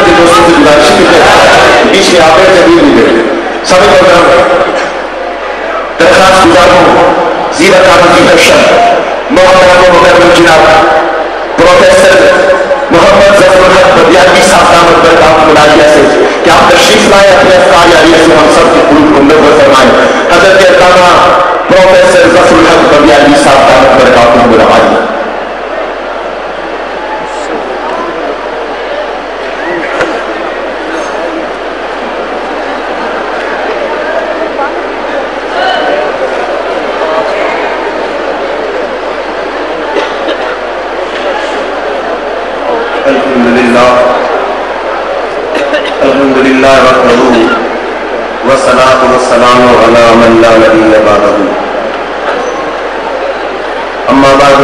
کی دوستوں سے گزارش ہے بیچ میں آپ جبیر بھی دے سب کو درخواست گزار ہوں زیرت احمدی ارشد محترم جناب پروفیسر محمد ظفر الحق بدیاتی صاحب دامت برکاتہ العالیہ سے کہ آپ تشریف لائے اپنے افکار عالیہ سے ہم سب کے قلوب کو منور فرمائیں. حضرت علامہ پروفیسر ظفر الحق بدیاتی صاحب دامت برکاتہ العالیہ. الحمدللہ وحدہ والصلاة والسلام علی من لا نبی بعدہ اما بعد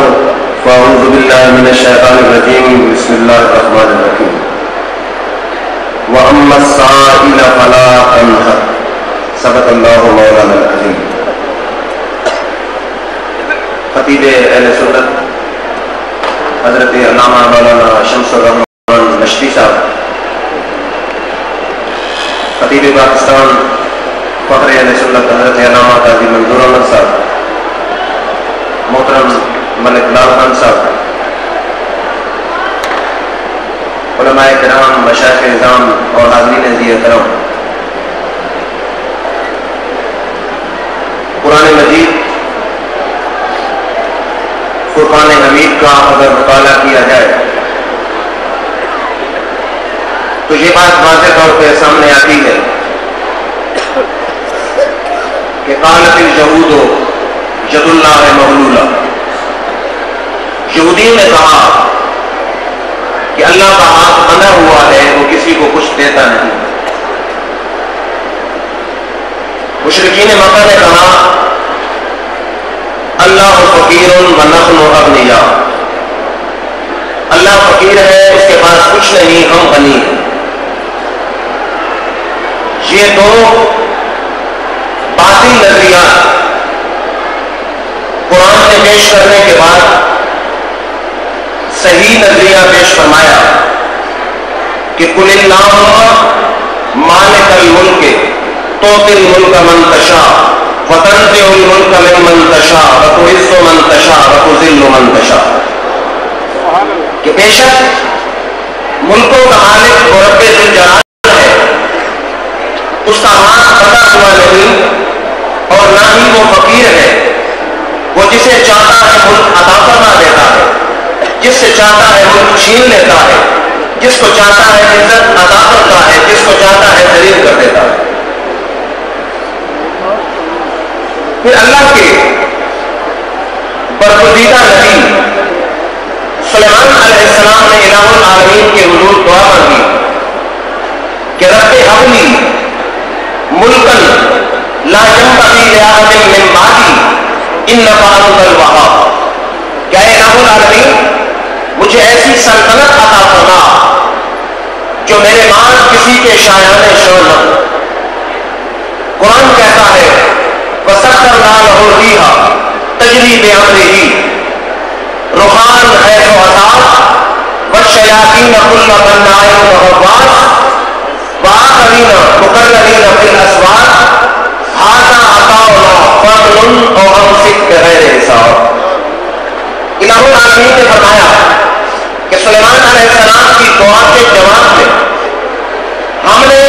فاعوذ باللہ من الشیطان الرجیم بسم اللہ الرحمن الرحیم وَأَمَّا السَّائِلَ فَلَا تَنْهَرْ صدق اللہ مولانا العظیم. خطیب اہل سنت حضرت علامہ مولانا شمس الرحمان نشتی صاحب، خطیب پاکستان فخر اہل سنت حضرت علامہ قاضی منظور احمد صاحب، محترم ملک لال خان صاحب، علماء کرام، مشائخ اعظام اور حاضرین ذی احترام، قرآن مجید فرقان حمید کا اگر مطالعہ کیا جائے تو یہ بات واضح طور پہ سامنے آتی ہے کہ قالت الجہود ید اللہ مغلولہ، یہودیوں نے کہا کہ اللہ کا ہاتھ بندھا ہوا ہے، وہ کسی کو کچھ دیتا نہیں. مشرکین مکہ نے کہا اللہ فقیر ونحن اغنیاء، اللہ فقیر ہے، اس کے پاس کچھ نہیں، ہم غنی ہیں. یہ دو باطل نظریات قرآن نے پیش کرنے کے بعد صحیح نظریہ پیش فرمایا کہ قل اللہم مالک الملک تؤتی الملک من تشاء وتنزع الملک ممن تشاء وتعز من تشاء وتذل من تشاء، کہ بے شک ملکوں کا مالک اور رب ذوالجلال ہے، اس کا ہاتھ بندھا ہوا نہیں اور نہ ہی وہ فقیر ہے. وہ جسے چاہتا ہے ملک عطا فرما دیتا ہے، جس سے چاہتا ہے ملک چھین لیتا ہے، جس کو چاہتا ہے عزت عطا کرتا ہے، جس کو چاہتا ہے ذلیل کر دیتا ہے. پھر اللہ کے برگزیدہ نبی سلیمان علیہ السلام نے الہ العالمین کے حضور دعا مانگی کہ رب حبلی ملکن لا ينبغي لأحد من بعدی انک انت الوہاب، کہ اے الہ العالمین مجھے ایسی سلطنت عطا فرما جو میرے بعد کسی کے شایان شان نہ ہو. قرآن کہتا ہے وَسَخَّرْنَا لَهُ الرِّيحَ تَجْرِي بِأَمْرِهِ رُخَاءً حَيْثُ أَصَابَ وَالشَّيَاطِينَ كُلَّ بَنَّاءٍ وَغَوَّاصٍ وَآخَرِينَ مُقَرَّنِينَ فِي الْأَصْفَادِ هَذَا عَطَاؤُنَا فَامْنُنْ أَوْ أَمْسِكْ بِغَيْرِ حساب. الہ العالمین نے فرمایا کہ سلیمان علیہ السلام کی دعا کے جواب میں ہم نے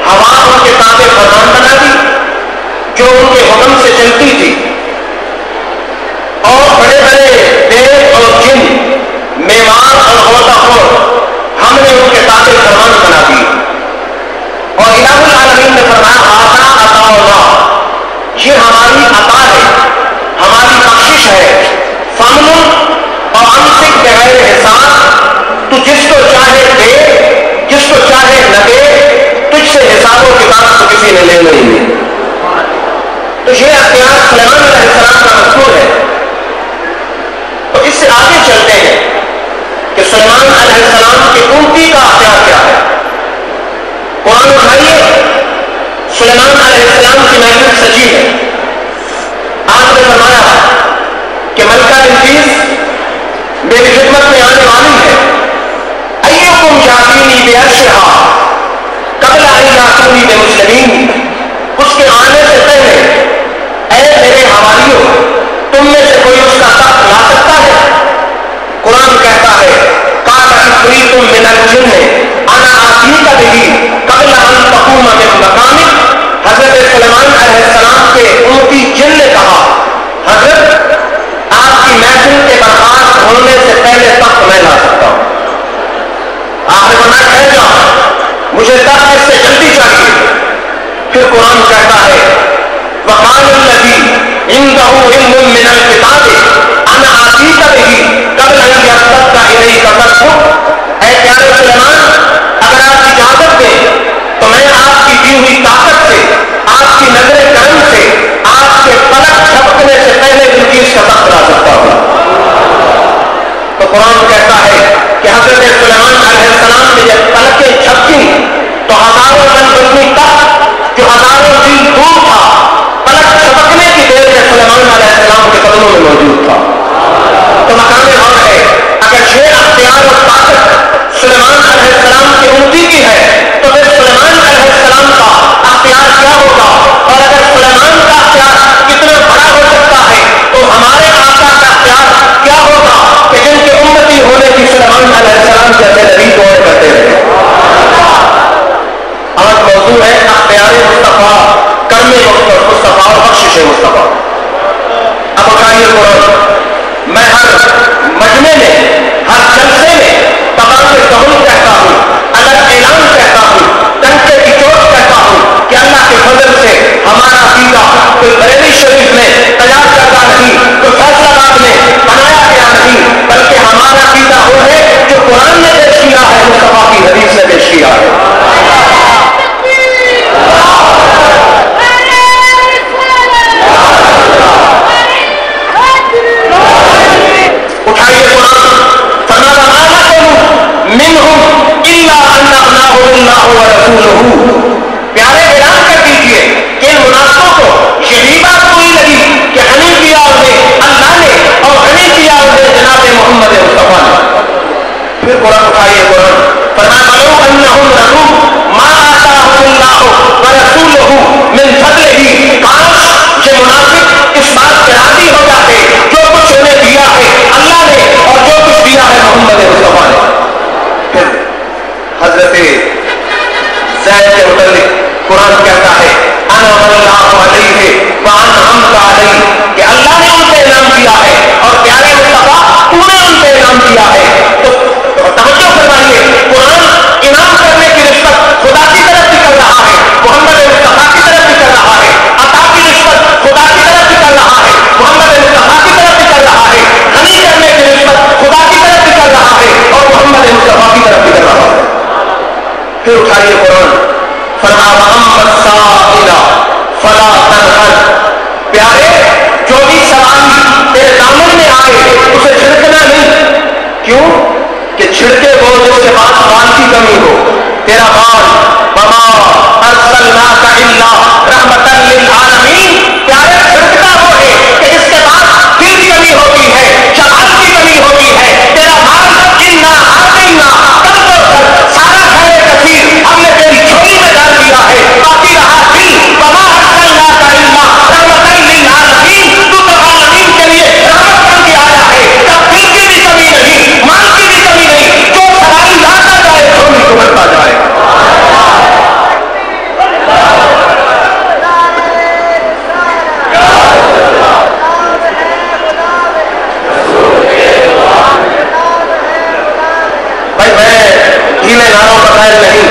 ہوا ان کے تابع فرمان بنا دی جو ان کے حکم سے چلتی تھی، اور بڑے بڑے دیو اور جن، میوان اور غوطہ خور ہم نے ان کے تابع فرمان بنا دی. اور الہ العالمین نے فرمایا آتا عطاؤنا، یہ ہماری عطا ہے، ہماری بخشش ہے. فامن اور امسک بغیر حساب، تو جس کو چاہے دے، جس کو چاہے نہ دے، تجھ سے حساب و کتاب تو کسی نے لے نہیں لی. تو یہ اختیار سلیمان علیہ السلام کا مذکور ہے. اور اس سے آگے چلتے ہیں کہ سلیمان علیہ السلام کی اونٹی کا اختیار کیا ہے. قرآن اٹھائیے، سلیمان علیہ السلام کی محفل سجی ہے. آپ نے فرمایا کہ ملکہ بلقیس میری خدمت میں آنے والی ہے. ایکم جاتینی بعرشہا قبل ان یاتونی بمسلمین، اس کے آنے سے پہلے اے میرے حواریوں تم میں سے کوئی اس کا تخت لا سکتا ہے؟ قرآن کہتا ہے قال عفریت من الجن انا آتیک بہ قبل ان تقوم من مقامک، حضرت سلیمان علیہ السلام کے امتی جن نے کہا حضرت آپ کی محفل کے برخاست ہونے سے پہلے تخت میں لا سکتا ہوں۔ آپ نے فرمایا ٹھہر جاؤ، مجھے تخت اس سے جلدی چاہیے۔ پھر قرآن کہتا ہے وقال الذی عنده علم من الکتاب انا آتیک بہ قبل ان یرتد الیک طرفک، اے پیارے سلیمان اگر آپ اجازت دیں تو میں آپ کی دی ہوئی طاقت سے، آپ کی نظر کرم سے، آپ کے پلک جھپکنے سے پہلے بلقیس کا تخت لا سکتا ہوں۔ تو قرآن کہتا ہے کہ حضرت سلیمان علیہ السلام نے جب پلکیں جھپکی تو ہزاروں من بنی تخت جو ہزاروں میل دور تھا پلک جھپکنے کی دیر میں سلیمان علیہ السلام کے قدموں میں موجود تھا۔ تو مقام اور ہے اگر یہ اختیار اور طاقت سلیمان علیہ السلام کی امتی کی ہے تو پھر سلیمان علیہ السلام کا اختیار کیا ہوگا، اور اگر سلیمان کا اختیار کتنا بڑا ہو سکتا ہے تو ہمارے آقا کا اختیار کیا ہوگا کہ جن کے امتی ہونے کی سلیمان علیہ السلام جیسے نبی دعا کرتے رہے۔ آج موضوع ہے اختیار مصطفیٰ، کرم مصطفیٰ اور بخشش مصطفیٰ۔ اب اٹھائیے قرآن، میں ہر مجمع میں ہر جلسے میں تمام قول کہتا ہوں، الگ اعلان کہتا ہوں، ڈنکے کی چوٹ کہتا ہوں کہ اللہ کے فضل سے ہمارا عقیدہ کوئی بریلی شریف میں تیار کردہ نہیں، کوئی فیصلہ باد میں بنایا گیا نہیں، بلکہ ہمارا عقیدہ وہ ہے جو قرآن نے پیش کیا ہے، مصطفیٰ کی حدیث نے پیش کیا ہے۔ اٹھائیے قرآن، فرمایا ما لکم منہم الا ان اغناہم اللہ ورسولہ، پیارے اعلان کر دیجیے کہ ان منافقوں کو یہی بات بری لگی کہ غنی کیا انہیں اللہ نے اور غنی کیا انہیں جناب محمد مصطفیٰ نے۔ پھر قرآن اٹھائیے قرآن، فرمایا ولو انہم رضوا ما آتاہم اللہ ورسولہ من فضلہ، کاش یہ منافق اس بات پہ راضی ہو جاتے جو کچھ انہیں دیا ہے اللہ نے اور جو کچھ دیا ہے محمد مصطفیٰ نے۔ پھر حضرت زید کے متعلق قرآن کہتا ہے انعم اللہ علیہ وانعمت علیہ، کہ اللہ نے ان پہ انعام کیا ہے اور پیارے مصطفیٰ تو نے ان پہ انعام کیا ہے۔ تو توجہ فرمائیے، قرآن انعام کرنے کی نسبت خدا کی طرف بھی کر رہا ہے، محمد مصطفیٰ کی طرف بھی کر رہا ہے، عطا کی نسبت خدا کی طرف بھی کر رہا ہے، محمد مصطفیٰ کی طرف بھی کر رہا ہے، غنی کرنے کی نسبت خدا کی طرف بھی کر رہا ہے اور محمد مصطفیٰ کی طرف بھی کر رہا ہے۔ پھر اٹھائیے قرآن، فرمایا وَأَمَّا السَّائِلَ فَلَا تَنْهَرْ، پیارے جو بھی سوال تیرے دامن میں آئے اسے چھڑکنا نہیں۔ کیوں کہ چھڑکے وہ جس کے پاس مال کی کمی ہو، تیرا مال وَمَا أَرْسَلْنَاكَ إِلَّا رَحْمَةً لِلْعَالَمِينَ، پیارے چھڑکتا وہ ہے کہ جس کے پاس دل کی کمی ہوتی ہے، شمال کی کمی ہوتی ہے، تیرا مال اِنَّا أَعْطَيْنَا كَالْكَوْثَرَ، سارا خیر کثیر ہم نے تیری جھولی میں ڈال دیا ہے، باقی رہا دل وَمَا أَرْسَلْنَاكَ إِلَّا رَحْمَةً لِلْعَالَمِينَ، تو عالمین کے لیے رحمت بن کے آیا ہے، تب دل کی بھی کمی نہیں، مال کی بھی کمی نہیں، جو سرائی لاتا جائے جھولی کو بھرتا جائے۔ بھائی میں ہیلے نعروں کا خیر نہیں،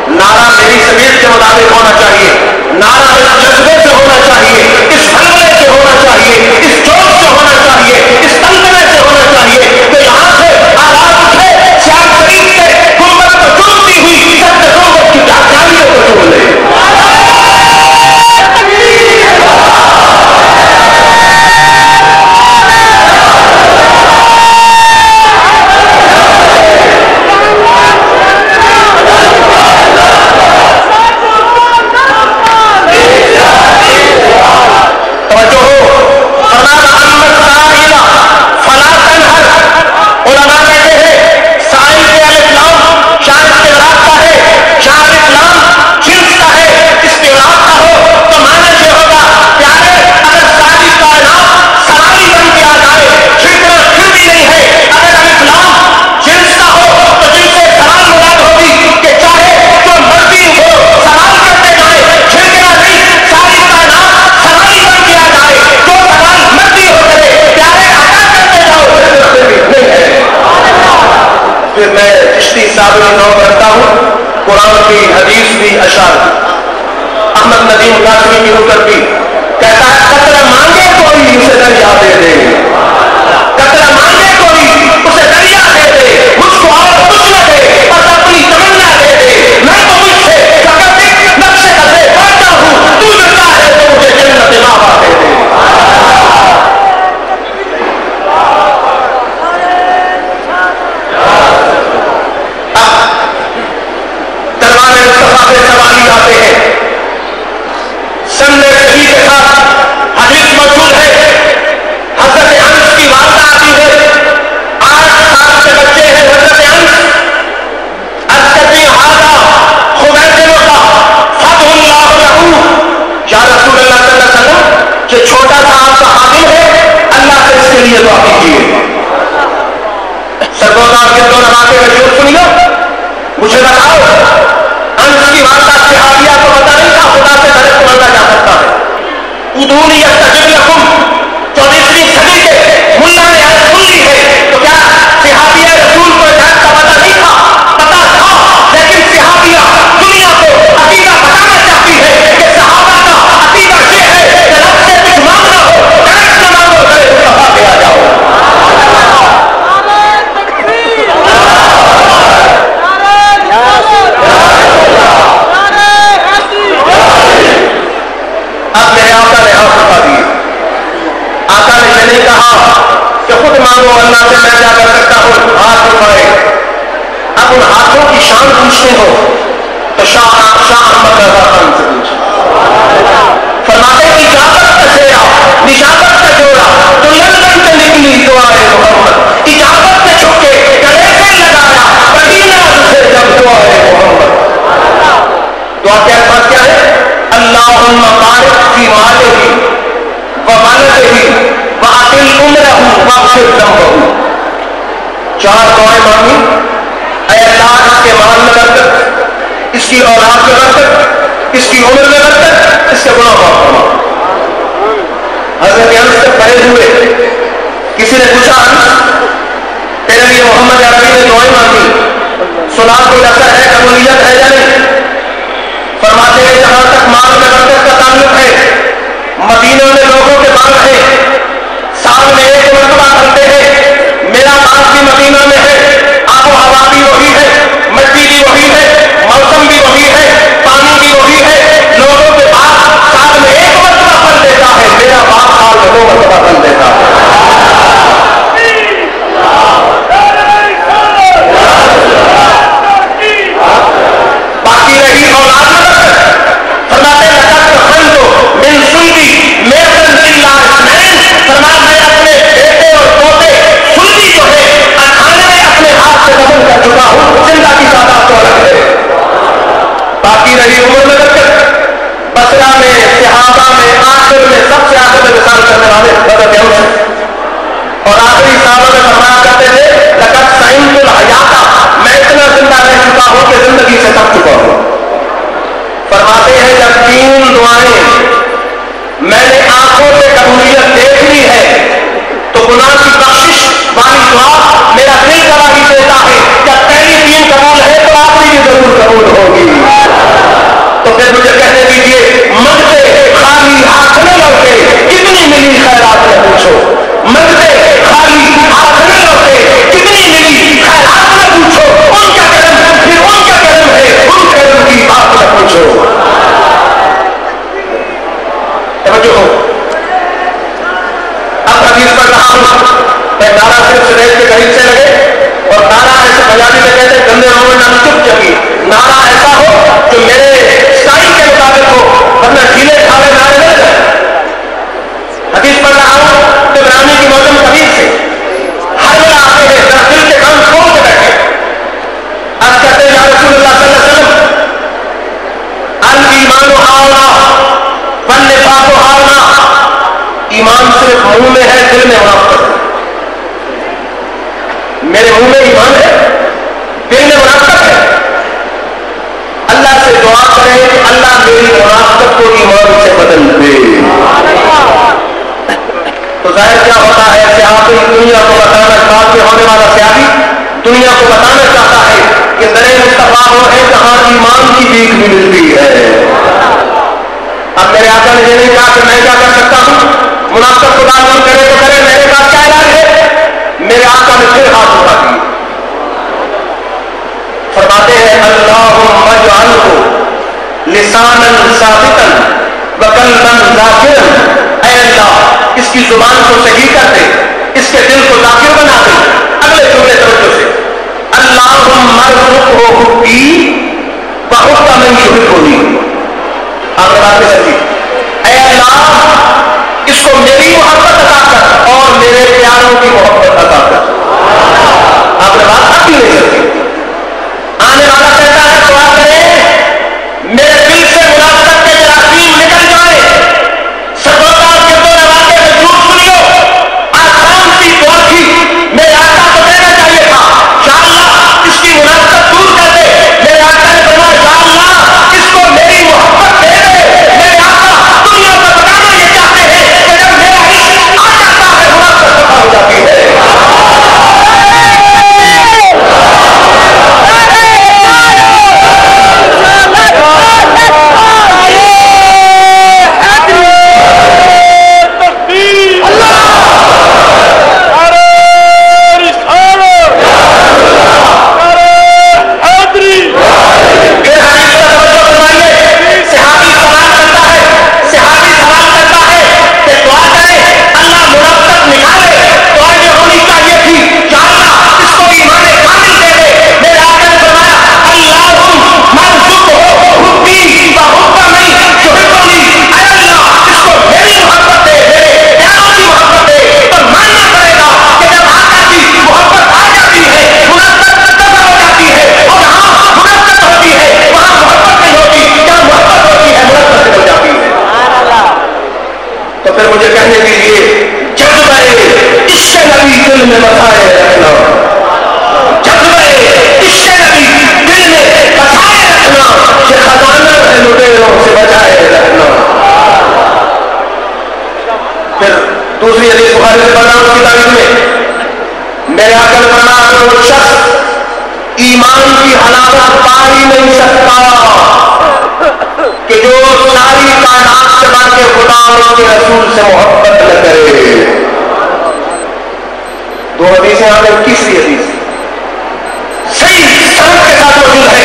نعرہ میری طبیعت کے مطابق ہونا چاہیے، نعرہ اس جذبے سے ہونا چاہیے، اس حلوے سے ہونا چاہیے، اس جوش سے ہونا چاہیے، اس تنگنے سے ہونا چاہیے کہ یہاں سے آواز اٹھے سیال شریف سے گنبد کو چومتی ہوئی سب سے گنبد کی جالیوں کو چوم لے۔ توجہ ہو، فرمایا اما السائلہ چشتی صاحب نام کرتا ہوں، قرآن بھی، حدیث بھی، اشعار بھی، احمد ندیم قاسمی کی نکر بھی کہتا ہے قطرہ مانگے کوئی اسے دریا دے دے، قطرہ مانگے کوئی اسے دریا دے دے، مجھ کو اور کچھ نہ دے بس اپنی تمنا دے دے، میں تو مجھ سے فقط ایک نقشے قدرے پاتا ہوں، تو جو چاہے تو مجھے جنت ماوا دے دے۔ دربار مصطفیٰ سے سوالی آتے ہیں، سندے صحیح کے ساتھ حدیث موجود ہے، حضرت انس کی والدہ آتی ہے، 8 سال کے بچے ہیں حضرت انس، کہتی ہاذا خبیث کا فتح اللہ لہو، یا رسول اللہ صلی اللہ علیہ وسلم کہ چھوٹا سا آپ کا خادم ہے، اللہ سے اس کے لیے دعا کیجیے۔ سرگوزار کے دو نمازیں مشہور سنیو، مجھے بتاؤ انس کی والدہ صحابیہ کو پتہ نہیں تھا خدا سے ڈائریکٹ مانگا جا سکتا ہے۔ ادعونی استجب لکم 24ویں صدی کے ملا نے آیت سن لی ہے، تو کیا صحابیہ رسول کو ہدایت کا پتہ نہیں تھا؟ پتہ تھا، لیکن صحابیہ دنیا کو عقیدہ بتانا چاہتی ہے کہ صحابہ کا عقیدہ یہ ہے کہ رب سے کچھ مانگنا ہو ڈائریکٹ نہ مانگو، ڈائریکٹ مصطفیٰ پہ آ جاؤ۔ اب میرے آقا نے ہاتھ اٹھا دیے، آقا نے یہ نہیں کہا کہ خود مانگو اللہ سے میں کیا کر سکتا ہوں، ہاتھ اٹھائے۔ اب ان ہاتھوں کی شان پوچھتے ہو تو شاہ احمد رضا خان سے پوچھو، فرماتے ہیں اجازت کا چہرہ، نجابت کا جوڑا، تو لندن سے نکلی دعائے محمد، اجازت سے چھکے گلے سے لگایا مدینہ سے جب دعائے محمد۔ دعا کے الفاظ کیا ہے؟ اللہم بارک فی مالہ وولدہ واطل عمرہ واغفر ذنبہ۔ 4 دعائیں مانگی، اے اللہ اس کے مال میں برکت، اس کی اولاد میں برکت، اس کی عمر میں برکت، اس کے گناہ معاف فرما۔ حضرت انس سے پڑے ہوئے کسی نے پوچھا انس تیرے لیے محمد عربی نے دعائیں مانگی، سنا کوئی اثر ہے، قبولیت ہے یا نہیں؟ فرماتے ہیں جہاں تک مال میں برکت کا تعلق ہے، مدینہ میں لوگوں کے مال ہیں، سال میں 1 مرتبہ بنتے ہیں، میرا مال بھی مدینہ میں ہے، آب و ہوا بھی وہی ہے، مٹی بھی وہی ہے، موسم بھی وہی ہے، پانی بھی وہی ہے، لوگوں کے پاس سال میں 1 مرتبہ پھل دیتا ہے، میرا باپ سال میں 2 مرتبہ پھل دیتا ہے۔ باقی رہی اولاد میں فرماتے ہیں لقد خنت من سلبی میتن الا اثنین، فرمایا میں اپنے بیٹے اور پوتے سلبی جو ہے 98 اپنے ہاتھ سے دفن کر چکا ہوں، زندہ کی تعداد تو الگ ہے۔ باقی رہی عمر میں برکت، بصرہ میں، صحابہ میں، آخر میں سب سے آخر میں وصال کرنے والے حضرت انس، اور آخری صحابہ میں فرمایا کرتے تھے لقد سئمت الحیات، میں اتنا زندہ رہ چکا ہوں کہ زندگی سے تھک چکا ہوں۔ فرماتے ہیں جب 3 دعائیں میں نے آنکھوں سے قبولیت دیکھ لی ہے تو گناہ کی بخشش والی دعا میرا دل گواہی دیتا ہے جب پہلی 3 قبول ہے تو آخری بھی ضرور قبول ہوگی۔ تو پھر مجھے کہنے دیجیے منگتے خالی ہاتھ نہ لوٹے، کتنی ملی خیرات نہ پوچھو، منگتے خالی ہاتھ نہ لوٹے، کتنی ملی خیرات نہ پوچھو، ان کا کرم پھر ان کا کرم ہے، ان کرم کی بات نہ پوچھو۔ توجہ ہو، اب حدیث پڑھ رہا ہوں، میں نعرہ صرف سریت کے قریب سے لگے، اور نعرہ ایسے پنجابی میں کہتے ہیں گندے ہو نہ چپ چپی، نعرہ ایسا ہو جو میرے اسٹائل کے مطابق ہو، ورنہ ڈھیلے ڈھالے نعرے نہ جائیں۔ حدیث پڑھ رہا ہوں طبرانی کی معجم کبیر سے، ہر جگہ آتے ہیں ذرا دل کے کان کھول کے بیٹھے، اب کہتے ہیں یا رسول اللہ صلی اللہ علیہ وسلم الایمان ہاؤنا والنفاق ہاؤنا، ایمان صرف منہ میں ہے، دل میں منافقت ہے۔ میرے منہ میں ایمان ہے، دل میں منافقت ہے، اللہ سے دعا کریں کہ اللہ میری منافقت کو ایمان سے بدل دے۔ تو ظاہر کیا ہوتا ہے کہ آپ دنیا کو بتانا بعد میں ہونے والا سیاحی دنیا کو بتانا چاہتا ہے کہ درے مصطفیٰ وہ ہے جہاں ایمان کی بھیک بھی ملتی ہے. اب میرے آقا نے یہ نہیں کہا کہ میں کیا کر سکتا ہوں, منافق خدا نہیں کرے تو کرے, میرے پاس کیا علاج ہے. میرے آقا نے پھر ہاتھ اٹھا دیے, فرماتے ہیں اللہم اجعلہ لسانا ثابتا وقلبا ذاکرا. اے اللہ اس کی زبان کو صحیح کر دے, اس کے دل کو ذاکر بنا دے. اگلے جملے توجہ سے, اللہم ارزقہ حبی وحب من یحبنی. آپ نے بات سمجھی, اے اللہ اس کو میری محبت عطا کر اور میرے پیاروں کی محبت عطا کر. آپ نے بات اب بھی نہیں سمجھی. آنے والا کہتا ہے دعا کریں میرے دل سے منافقت کے جراثیم نکل جائے. سکوتا کے دو نواقع میں جھوٹ سنیو, آسان سی دعا تھی, میرے آقا کو دینا چاہیے تھا. یا اللہ اس کی منافقت دور کر دے. میرے آقا نے فرمایا یا اللہ اس کو میری محبت دے دے. میرے آقا دنیا کو بتانا یہ چاہتے ہیں کہ جب میرا عشق آ جاتا ہے منافقت ختم ہو جاتی ہے. مجھے کہنے دیجیے جذبہ عشق نبی دل میں بسائے رکھنا, جذبہ عشق نبی دل میں بسائے رکھنا, یہ خزانہ ہے لٹیروں سے بچائے رکھنا. پھر دوسری حدیث بخاری سے پڑھنا اس کی تعریف میں میرے آقا نے فرمایا کہ وہ شخص ایمان کی حلاوت پا ہی نہیں سکتا کہ جو ساری کائنات سے بڑھ کے خدا اور اس کے رسول سے محبت نہ کرے. دو حدیثیں آ گئی, تیسری حدیث صحیح سند کے ساتھ موجود ہے.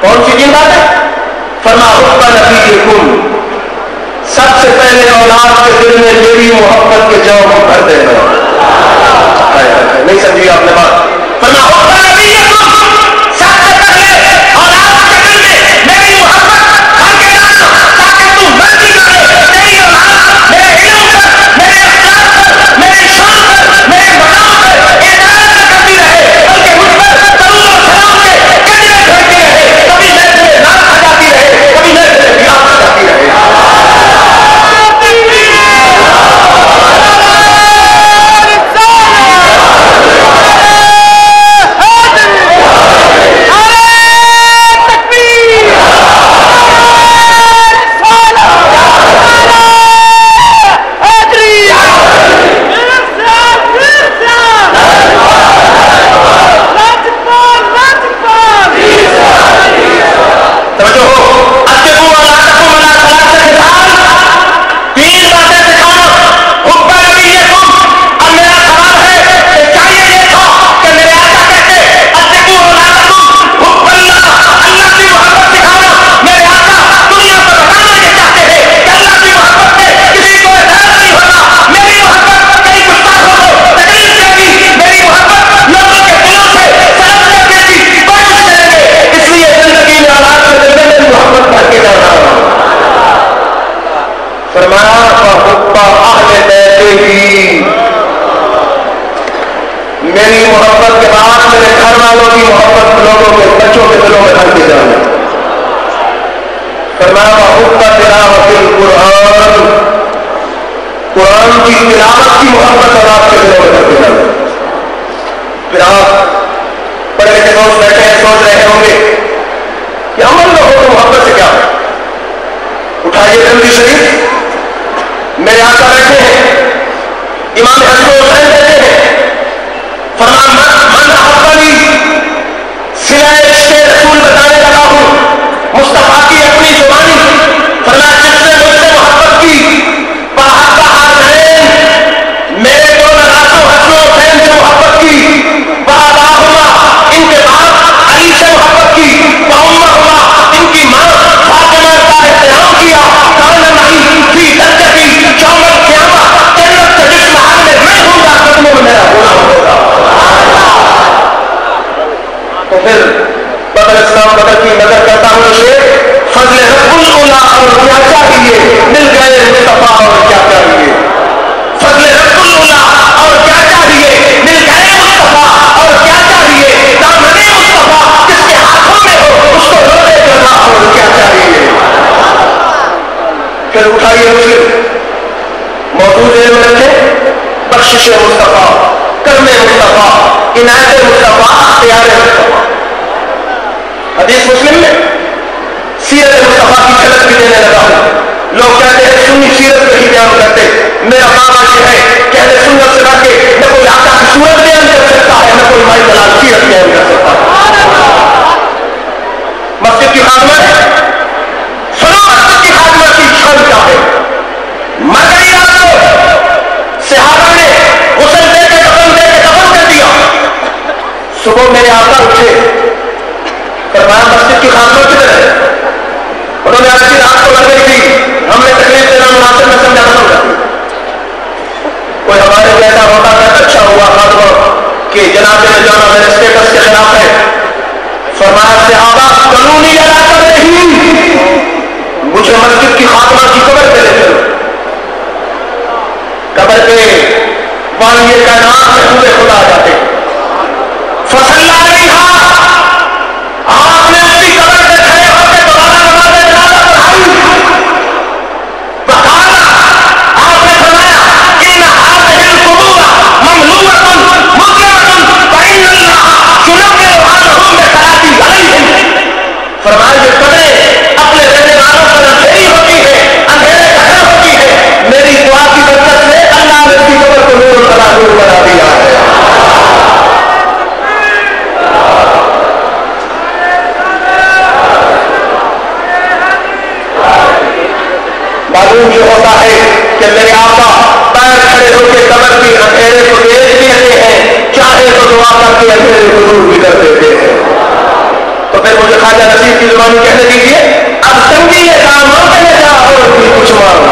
کون سی دن بات ہے؟ فرما حب نبیکم, سب سے پہلے اولاد کے دل میں میری محبت کے جواب بھر دینا. نہیں سمجھی آپ نے بات؟ فرما حب نبیکم, سب سے پہلے اولاد کے دل میں میری محبت بھر کے ڈالنا, تاکہ تم مرضی کرے میری اولاد میرے علم پر, میرے اخلاق پر, میری شان پر, میرے مقام پر اعتراض نہ کرتی رہے, بلکہ مجھ پر درود و سلام کے کلمے پھیرتی رہے. کبھی میں تمہیں نام کھجاتی رہے, کبھی میں تمہیں پیار کھجاتی رہے. میری محبت کے بعد میرے گھر والوں کی محبت لوگوں کے بچوں کے دلوں میں بھرتی جانا. فرمایا حب تلاوت القرآن, قرآن کی تلاوت کی محبت اور آپ کے دلوں میں بھرتی جانا. پھر آپ بڑے لکھے دوست بیٹھے ہیں, سوچ رہے ہوں گے کہ عمل نہ ہو تو محبت سے کیا ہو؟ اٹھائیے زندگی شریف، میرے آقا بیٹھے ہیں، امام حسن حسین بیٹھے ہیں، فرمان من احبنی سلائے عشق رسول بتانے لگا ہوں، مصطفیٰ کی اپنی زبانی، فرمایا جس نے مجھ سے محبت کی باہر میرے دو نواسوں حسن و حسین سے محبت کی، وآباہما ان کے باپ علی سے محبت کی، وامہما ان کی ماں فاطمہ کا احترام کیا، کان معی فی درجتی یوم القیامہ، جنت کے جس محل میں میں ہوں گا قدموں میں میرا غلام ہوگا۔ تو پھر بدر اسلام بدر کی نظر کرتا ہوں شیخ، فضل رب الاولیاء اور کیا چاہیے، مل گئے مصطفیٰ اور کیا چاہیے، فضل رب الاولیاء اور کیا چاہیے، مل گئے مصطفیٰ اور کیا چاہیے، دامن مصطفیٰ جس کے ہاتھوں میں ہو اس کو روزے کرنا اور کیا چاہیے۔ پھر اٹھائیے مسلم، موضوع ذہن میں رکھیں، بخشش مصطفیٰ، کرم مصطفیٰ، عنایت مصطفیٰ، اختیار مصطفیٰ۔ حدیث مسلم میں سیرت مصطفیٰ کی جھلک بھی دینے لگا ہوں۔ لوگ کہتے ہیں سنی سیرت میں ہی بیان کرتے، میرا کام آج یہ ہے کہ اہل سنت سے رکھ کے نہ کوئی آقا کی صورت بیان کر سکتا ہے، نہ کوئی مائی جلال سیرت بیان کر سکتا ہے۔ مسجد کی خاتمہ ہے، سنو مسجد کی خاتمہ کی شان کیا ہے۔ مر گئی رات کو صحابہ نے غسل دے کے دفن کر دیا، صبح میرے آقا اٹھے، فرمایا مسجد کی خاتمہ کدھر ہے؟ انہوں نے آج رات کو لگ گئی تھی، ہم نے تکلیف دینا مناسب میں سمجھا پسند کر دیا۔ کوئی ہمارے جیسا ہوتا ہے اچھا ہوا خاتمہ کہ جناب نے جانا میرے اسٹیٹس کے خلاف ہے۔ فرمایا صحابہ قانونی جلا کر نہیں، مجھے مسجد کی خاتمہ کی قبر پہ لے چلو۔ قبر پہ وہاں یہ کائنات میں پورے خدا آ جاتے، فصل علیہا، آپ نے اسی قبر پہ کھڑے ہو کے دوبارہ نماز جنازہ پڑھائی، بقالا آپ نے فرمایا ان هذه القبور مملوءة مظلمة فإن الله ينور عنهم بصلاة علیہم۔ فرمایا یہ قبریں اپنے رہنے والوں پر اندھیری ہوتی ہے، اندھیرے کا گھر ہوتی ہے، میری دعا کی برکت سے اللہ نے اس کی قبر کو نور بنا دیا ہے۔ معلوم یہ ہوتا ہے کہ میرے آقا پیر کھڑے ہو کے قبر کی اندھیرے کو دیکھ لیتے ہیں، چاہے تو دعا کر کے اندھیرے کو دور بھی کر دیتے ہیں۔ تو پھر مجھے خواجہ نصیر کی زبانی کہنے دیجیے، اب تنگی ہے داموں میں جا اور بھی کچھ مانگ،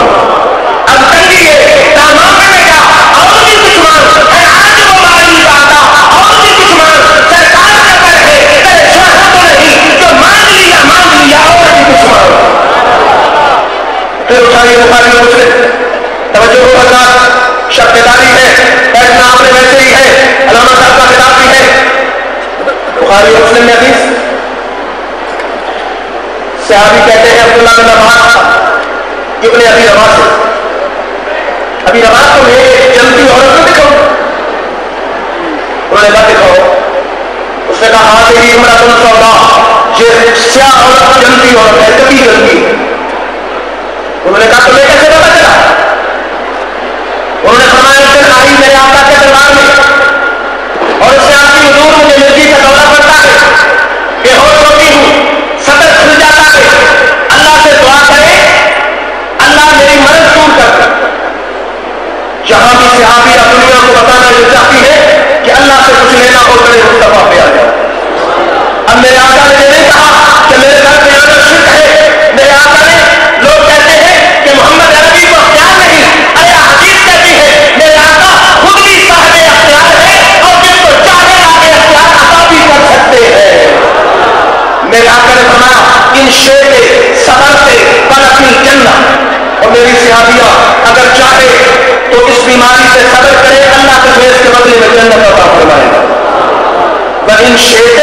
اب تنگی ہے داموں میں جا اور بھی کچھ مانگ، ہے آج وہ باری آتا اور بھی کچھ مانگ، سرکار کا پر ہے تیرے شاہ تو نہیں، جو مانگ لیا اور بھی کچھ مانگ۔ پھر اٹھائیے بخاری مسلم، توجہ ہو حضرات، شب بیداری ہے، بیٹھنا آپ نے ویسے ہی ہے، علامہ صاحب کا خطاب بھی ہے۔ بخاری مسلم میں حدیث، صحابی کہتے ہیں عبداللہ بن عباس ابن ابی رباح سے، ابی رباح کو میں ایک جنتی عورت کو دکھاؤں؟ انہوں نے کہا دکھاؤ۔ اس نے کہا ہاں تیری امرأۃ سوداء، یہ سیاہ عورت جنتی عورت ہے، کبھی جنتی ہے۔ انہوں نے کہا تمہیں کیسے پتا چلا؟ انہوں نے فرمایا اس دن آئی میرے آقا کے دربار میں اور اس سے آپ کی حضور مجھے مرغی کا دورہ پڑتا ہے، بے ہوش ہوتی ہوں، صدر کھل جاتا ہے، اللہ سے دعا کرے اللہ میری مرض دور کر۔ جہاں بھی صحابی دنیا کو بتانا یہ چاہتی ہے کہ اللہ سے کچھ لینا ہو بڑے مصطفیٰ پہ آ جائے۔ اب میرے آقا نے یہ نہیں کہا کہ میرے گھر میں آنا شرک ہے، میرے آقا نے لوگ کہتے ہیں کہ محمد عربی کو اختیار نہیں، ارے حدیث کہتی ہے میرے آقا خود بھی صاحب اختیار ہے اور جس کو چاہے آگے اختیار عطا بھی کر سکتے ہیں۔ میرے آقا نے فرمایا ان شیء صبر سے فلکی جنت، اور میری صحابیہ اگر چاہے تو اس بیماری سے صبر کرے، اللہ کے فیض کے بدلے میں جنت عطا فرمائے گا۔ وَإِن شِئْتَ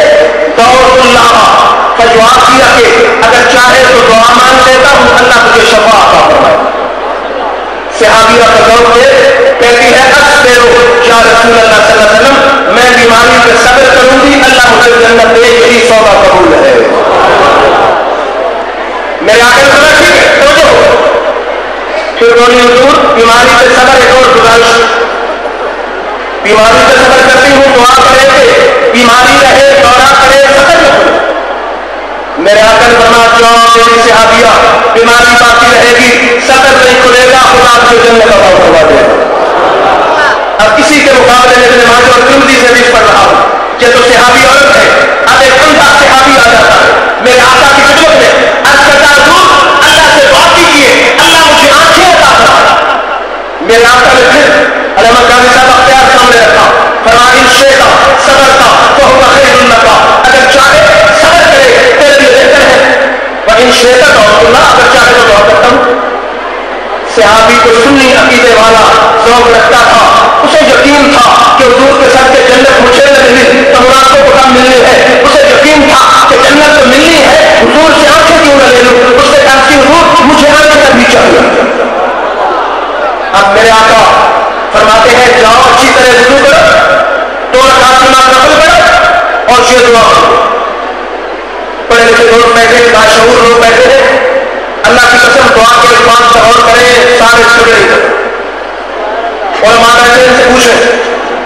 دَعَوْتُ اللَّهَ، کا جواب دیا کہ اگر چاہے تو دعا مانگ لیتا ہوں اللہ تجھے شفا عطا فرمائے۔ صحابیہ کا ذوق ہے، کہتی ہے اصبروا یا رسول اللہ صلی اللہ علیہ وسلم، میں بیماری پہ صبر کروں گی، اللہ مجھے جنت دے، یہی سودا قبول ہے۔ میرے آقا نے فرمایا ٹھیک ہے توجہ. پھر بولی حضور بیماری سے صبر ایک اور گزارش, بیماری سے صبر کرتی ہوں دعا کرے کہ بیماری رہے دورہ کرے صبر نہ کرے. میرے آقا نے فرمایا جاؤ میری صحابیہ بیماری باقی رہے گی صبر نہیں کھلے گا خدا کو جنت عطا فرما دے گا. اب کسی کے مقابلے میں ابن ماجہ اور ترمذی سے حدیث پڑھ رہا ہوں کہ تو صحابی عورت ہے, اب ایک اندھا صحابی آ جاتا ہے میرے آقا کی خدمت میں, عرض کرتا حضور اللہ سے دعا کیجیے اللہ مجھے آنکھیں عطا فرمائے. میرے آقا نے پھر علامہ قاضی صاحب اختیار سامنے رکھا, فرمایا ان شئت صبرت فهو خیر لک, اگر چاہے صبر کرے تیرے لیے بہتر ہے, وان شئت توکل اللہ, اگر چاہے تو دعا کرتا ہوں. صحابی کو سنی عقیدے والا ذوق رکھتا تھا, اسے یقین تھا کہ حضور کے ساتھ کہ جنت مجھے نہ ملی تو منافقوں کو کب ملنی ہے, اسے یقین تھا کہ جنت تو ملنی ہے حضور سے آنکھیں کیوں نہ لے لوں, اس نے کہا کہ حضور مجھے آنکھیں کرنی چاہیے. اب میرے آقا فرماتے ہیں جاؤ اچھی طرح وضو کرو, 2 رکعت نماز نفل کرو اور یہ دعا کرو. پڑھے لکھے لوگ بیٹھے, باشعور لوگ بیٹھے ہیں, اللہ کی قسم دعا کے الفاظ سے غور کریں سارے سنے. علماء بیٹھے ان سے پوچھیں,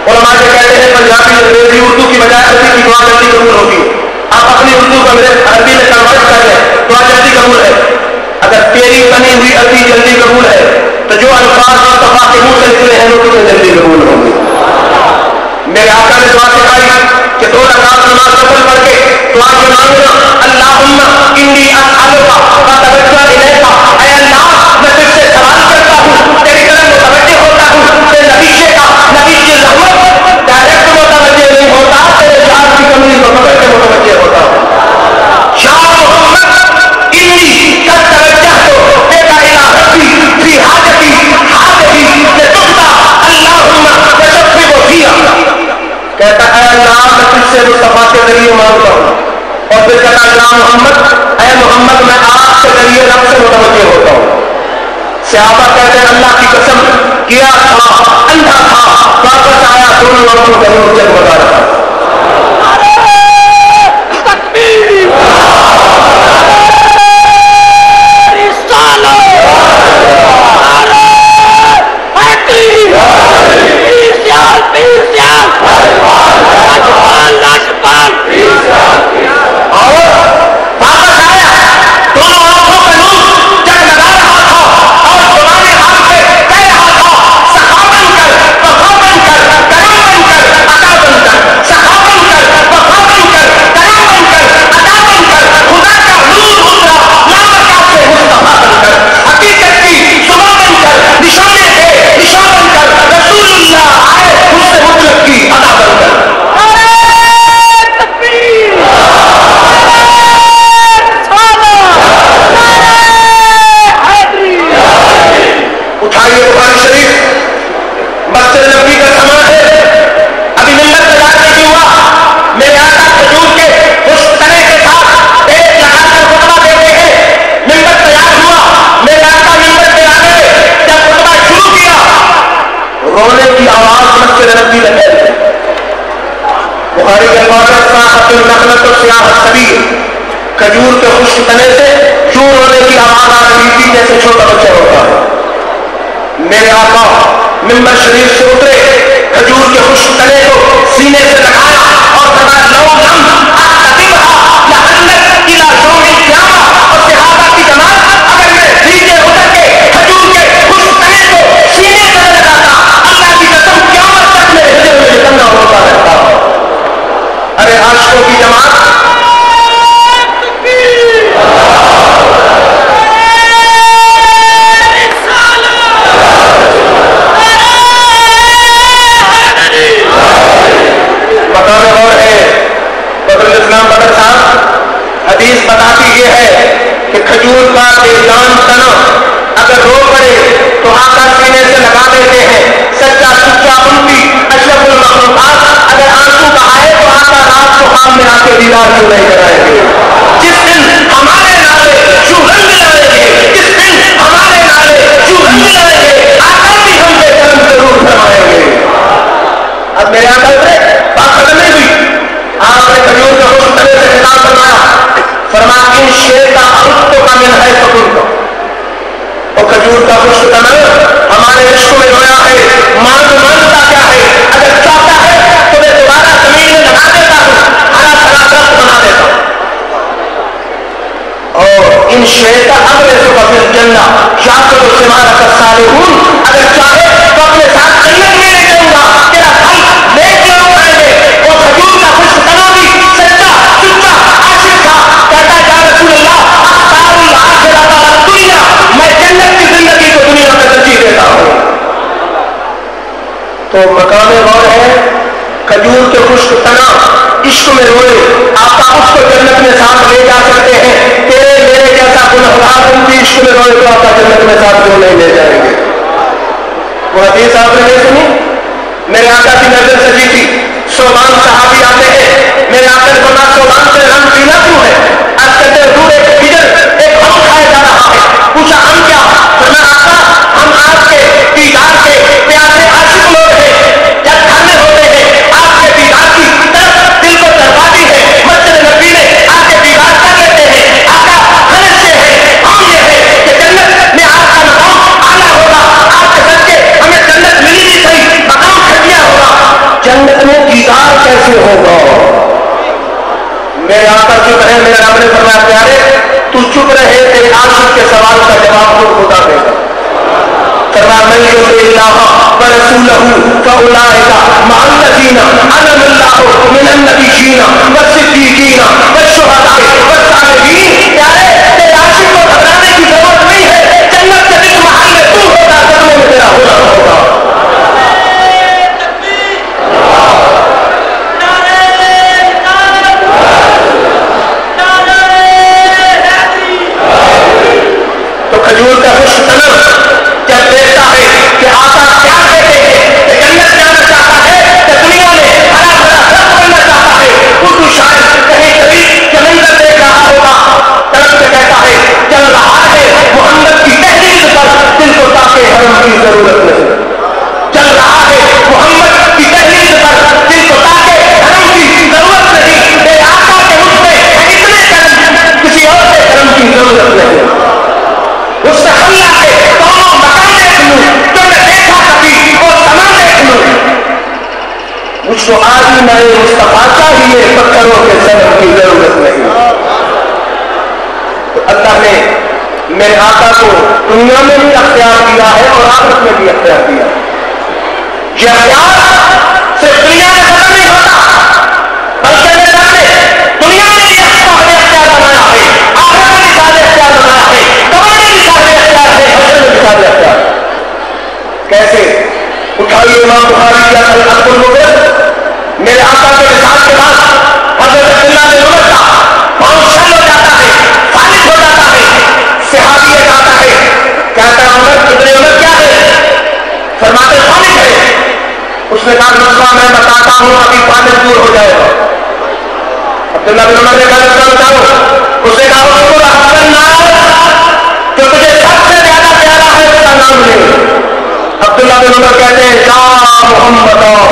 علماء یہ کہتے ہیں پنجابی انگریزی اردو کی بجائے عربی کی دعا جلدی قبول ہوگی. آپ اپنی اردو کو عربی میں کنورٹ کر لیں, دعا جلدی قبول ہے. اگر تیری بنی ہوئی عربی جلدی قبول ہے تو جو الفاظ مصطفیٰ کے منہ سے نکلے ہیں وہ تمہیں جلدی قبول ہوں گے. میرے آقا نے دعا سکھائی کہ 2 رکعت نماز نفل پڑھ کے دعا کے مانگنا, اللہم انی اسألک واتوجہ الیک, اے اللہ میں تجھ سے سوال کرتا ہوں, تیری طرف متوجہ ہوتا ہوں, تیرے نبی کا نبی کی رحمت ڈائریکٹ متوجہ نہیں ہوتا, تیرے یار کی کمی کو پکڑ کے متوجہ ہوتا ہوں. یا محمد انی قد توجہت بک الی ربی فی حاجتی هذه لتقضى اللہم تشفع فیہا. کہتا ہے اللہ میں تجھ سے مصطفیٰ کے ذریعے مانگتا ہوں, اور پھر کہتا ہے یا محمد اے محمد میں آپ کے ذریعے رب سے متوجہ ہوتا ہوں. صحابہ کہتے ہیں اللہ کی قسم کیا تھا اندھا تھا, واپس آیا دونوں آنکھوں کا نور جگمگا رہا. کھجور کے خشک تنے سے چور ہونے کی آواز آ رہی تھی جیسے چھوٹا بچہ ہوتا ہے. میرے آقا ممبر شریف سے اترے, کھجور کے خشک تنے کو سینے سے لگایا اور فرمایا لو لم اقتدرها لعلك الى يوم القیامہ, اور صحابہ کی جماعت اگر میں نیچے اتر کے کھجور کے خشک تنے کو سینے سے لگاتا, اللہ کی قسم قیامت تک میں ہجر میں نکلنا ہوتا رہتا. ارے عاشقوں کی جماعت حدیث بتاتی یہ ہے کہ کھجور کا بےجان تنا اگر رو پڑے تو آقا سینے سے لگا دیتے ہیں. سچا سچا امتی اشرف المخلوقات اگر آنسو بہائے تو آقا رات کو خواب میں آ کے دیدار کیوں نہیں کرائیں گے. جس دن ہمارے نالے جو رنگ لائیں گے, جس دن ہمارے نالے جو رنگ لائیں گے, آقا بھی ہم پہ کرم ضرور فرمائیں گے. اب میرے آقا سے بات ختم نہیں ہوئی, آپ نے کھجور کا خشک تنے سے خطاب فرمایا, فرمایا ان شئت اردت کا من حیث اور کھجور کا خشک تنا ہمارے عشق میں رویا ہے، مانگتا کیا ہے؟ اگر چاہتا ہے تو میں دوبارہ زمین میں لگا دیتا ہوں، ہرا بھرا درخت بنا دیتا ہوں. اور ان شیطا امر سے بفل جنہ شاکر و سمارت الصالحون، اگر چاہے تو اپنے ساتھ جنت میں لے جاؤں گا، تیرا پھل نیک لوگ کھائیں گے. اور کھجور کا خشک تنا بھی سچا سچا عاشق تھا، کہتا یا رسول اللہ اختار الآخرۃ علی الدنیا، میں جنت کی زندگی کو دنیا میں ترجیح دیتا ہوں. تو مقام غور ہے کھجور کے خشک تنا عشق میں روئے، آقا اس کو جنت میں ساتھ لے جا سکتے ہیں. تیرے میرے جیسا گنہگار بھی عشق میں روئے تو آقا جنت میں ساتھ کیوں نہیں لے جائیں گے؟ وہ حدیث آپ نے نہیں سنی؟ میرے آقا کی نظر سجی تھی، صوبان صحابی آتے ہیں، میرے آقا نے فرمایا صوبان سے رنگ پیلا کیوں ہے؟ آج کہتے ہیں روح ایک ہجر ایک ہم کھایا جا رہا ہے. پوچھا ہم کیا؟ فرمایا آقا ہم آپ کے دیدار کے پیاسے عاشق لوگ ہیں، جب گھر میں ہوتے ہیں آپ کے دیدار کی طرف دل کو درباتی ہے، مسجد نبی میں آپ کے دیدار کر لیتے ہیں. آقا خلش یہ ہے، ہم یہ ہے کہ جنت میں آپ کا مقام اعلیٰ ہوگا، آپ کے صدقے ہمیں جنت ملی نہیں صحیح، مقام گھٹیا ہوگا. جنت میں دیدار کیسے ہوگا؟ میرے آقا چپ رہے، میرے رب نے فرمایا پیارے تو چپ رہے، تیرے عاشق کے سوال کا جواب تو خدا دے گا. فرمایا من یطع اللہ ورسولہ فاولئک مع الذین انعم اللہ من النبیین والصدیقین والشہداء والصالحین. پیارے تیرے عاشق کو گھبرانے کی ضرورت نہیں ہے، جنت کے جس محل میں تو ہوگا قدموں میں تیرا ہونا ہوگا. تو کھجور کا خشک تنا جب دیکھتا ہے کہ آقا کیا کہتے ہیں کہ جنت جانا چاہتا ہے کہ دنیا میں ہرا بھرا درخت بننا چاہتا ہے، اردو شاعر کہیں کبھی کہ منظر دیکھ رہا ہوگا، طرف سے کہتا ہے چل رہا ہے محمد کی تحریر پر دل کو تاکہ حرم کی ضرورت نہیں. چل رہا ہے محمد کی تحریر پر دل کو تاکہ حرم کی ضرورت نہیں. میرے آقا کے مجھ پہ اتنے کرم، کسی اور سے کرم کی ضرورت نہیں. اس سے اللہ کے دونوں مکان دیکھ لوں جو میں دیکھا کبھی وہ سما دیکھ لوں. مجھ کو آج ہی میرے مصطفیٰ چاہیے، پتھروں کے صنم کی ضرورت نہیں. تو اللہ نے میرے آقا کو دنیا میں بھی اختیار دیا ہے اور آخرت میں بھی اختیار دیا ہے. یہ اختیار صرف دنیا میں ختم نہیں ہوتا، بلکہ میرے رب نے دنیا میں بھی اختیار بنایا ہے، آخرت میں بھی سارے اختیار بنایا ہے، قبر میں بھی سارے اختیار ہے، حشر میں بھی سارے اختیار. کیسے؟ اٹھائیے امام بخاری کی الادب المفرد. میرے آقا کے وصال کے بعد حضرت عبداللہ بن عمر کا پاؤں شل ہو جاتا ہے، فالج ہو جاتا ہے. صحابی ایک آتا ہے، کہتا ہے عمر ابن عمر کیا ہے؟ فرماتے فالج ہے. اس نے کہا مسئلہ میں بتاتا ہوں، ابھی فالج دور ہو جائے گا. عبداللہ بن عمر نے کہا مسئلہ بتاؤ. اس نے کہا اذکر احسن نام، جو تجھے سب سے زیادہ پیارا ہے اس کا نام لے. عبداللہ بن عمر کہتے ہیں یا محمد آؤ.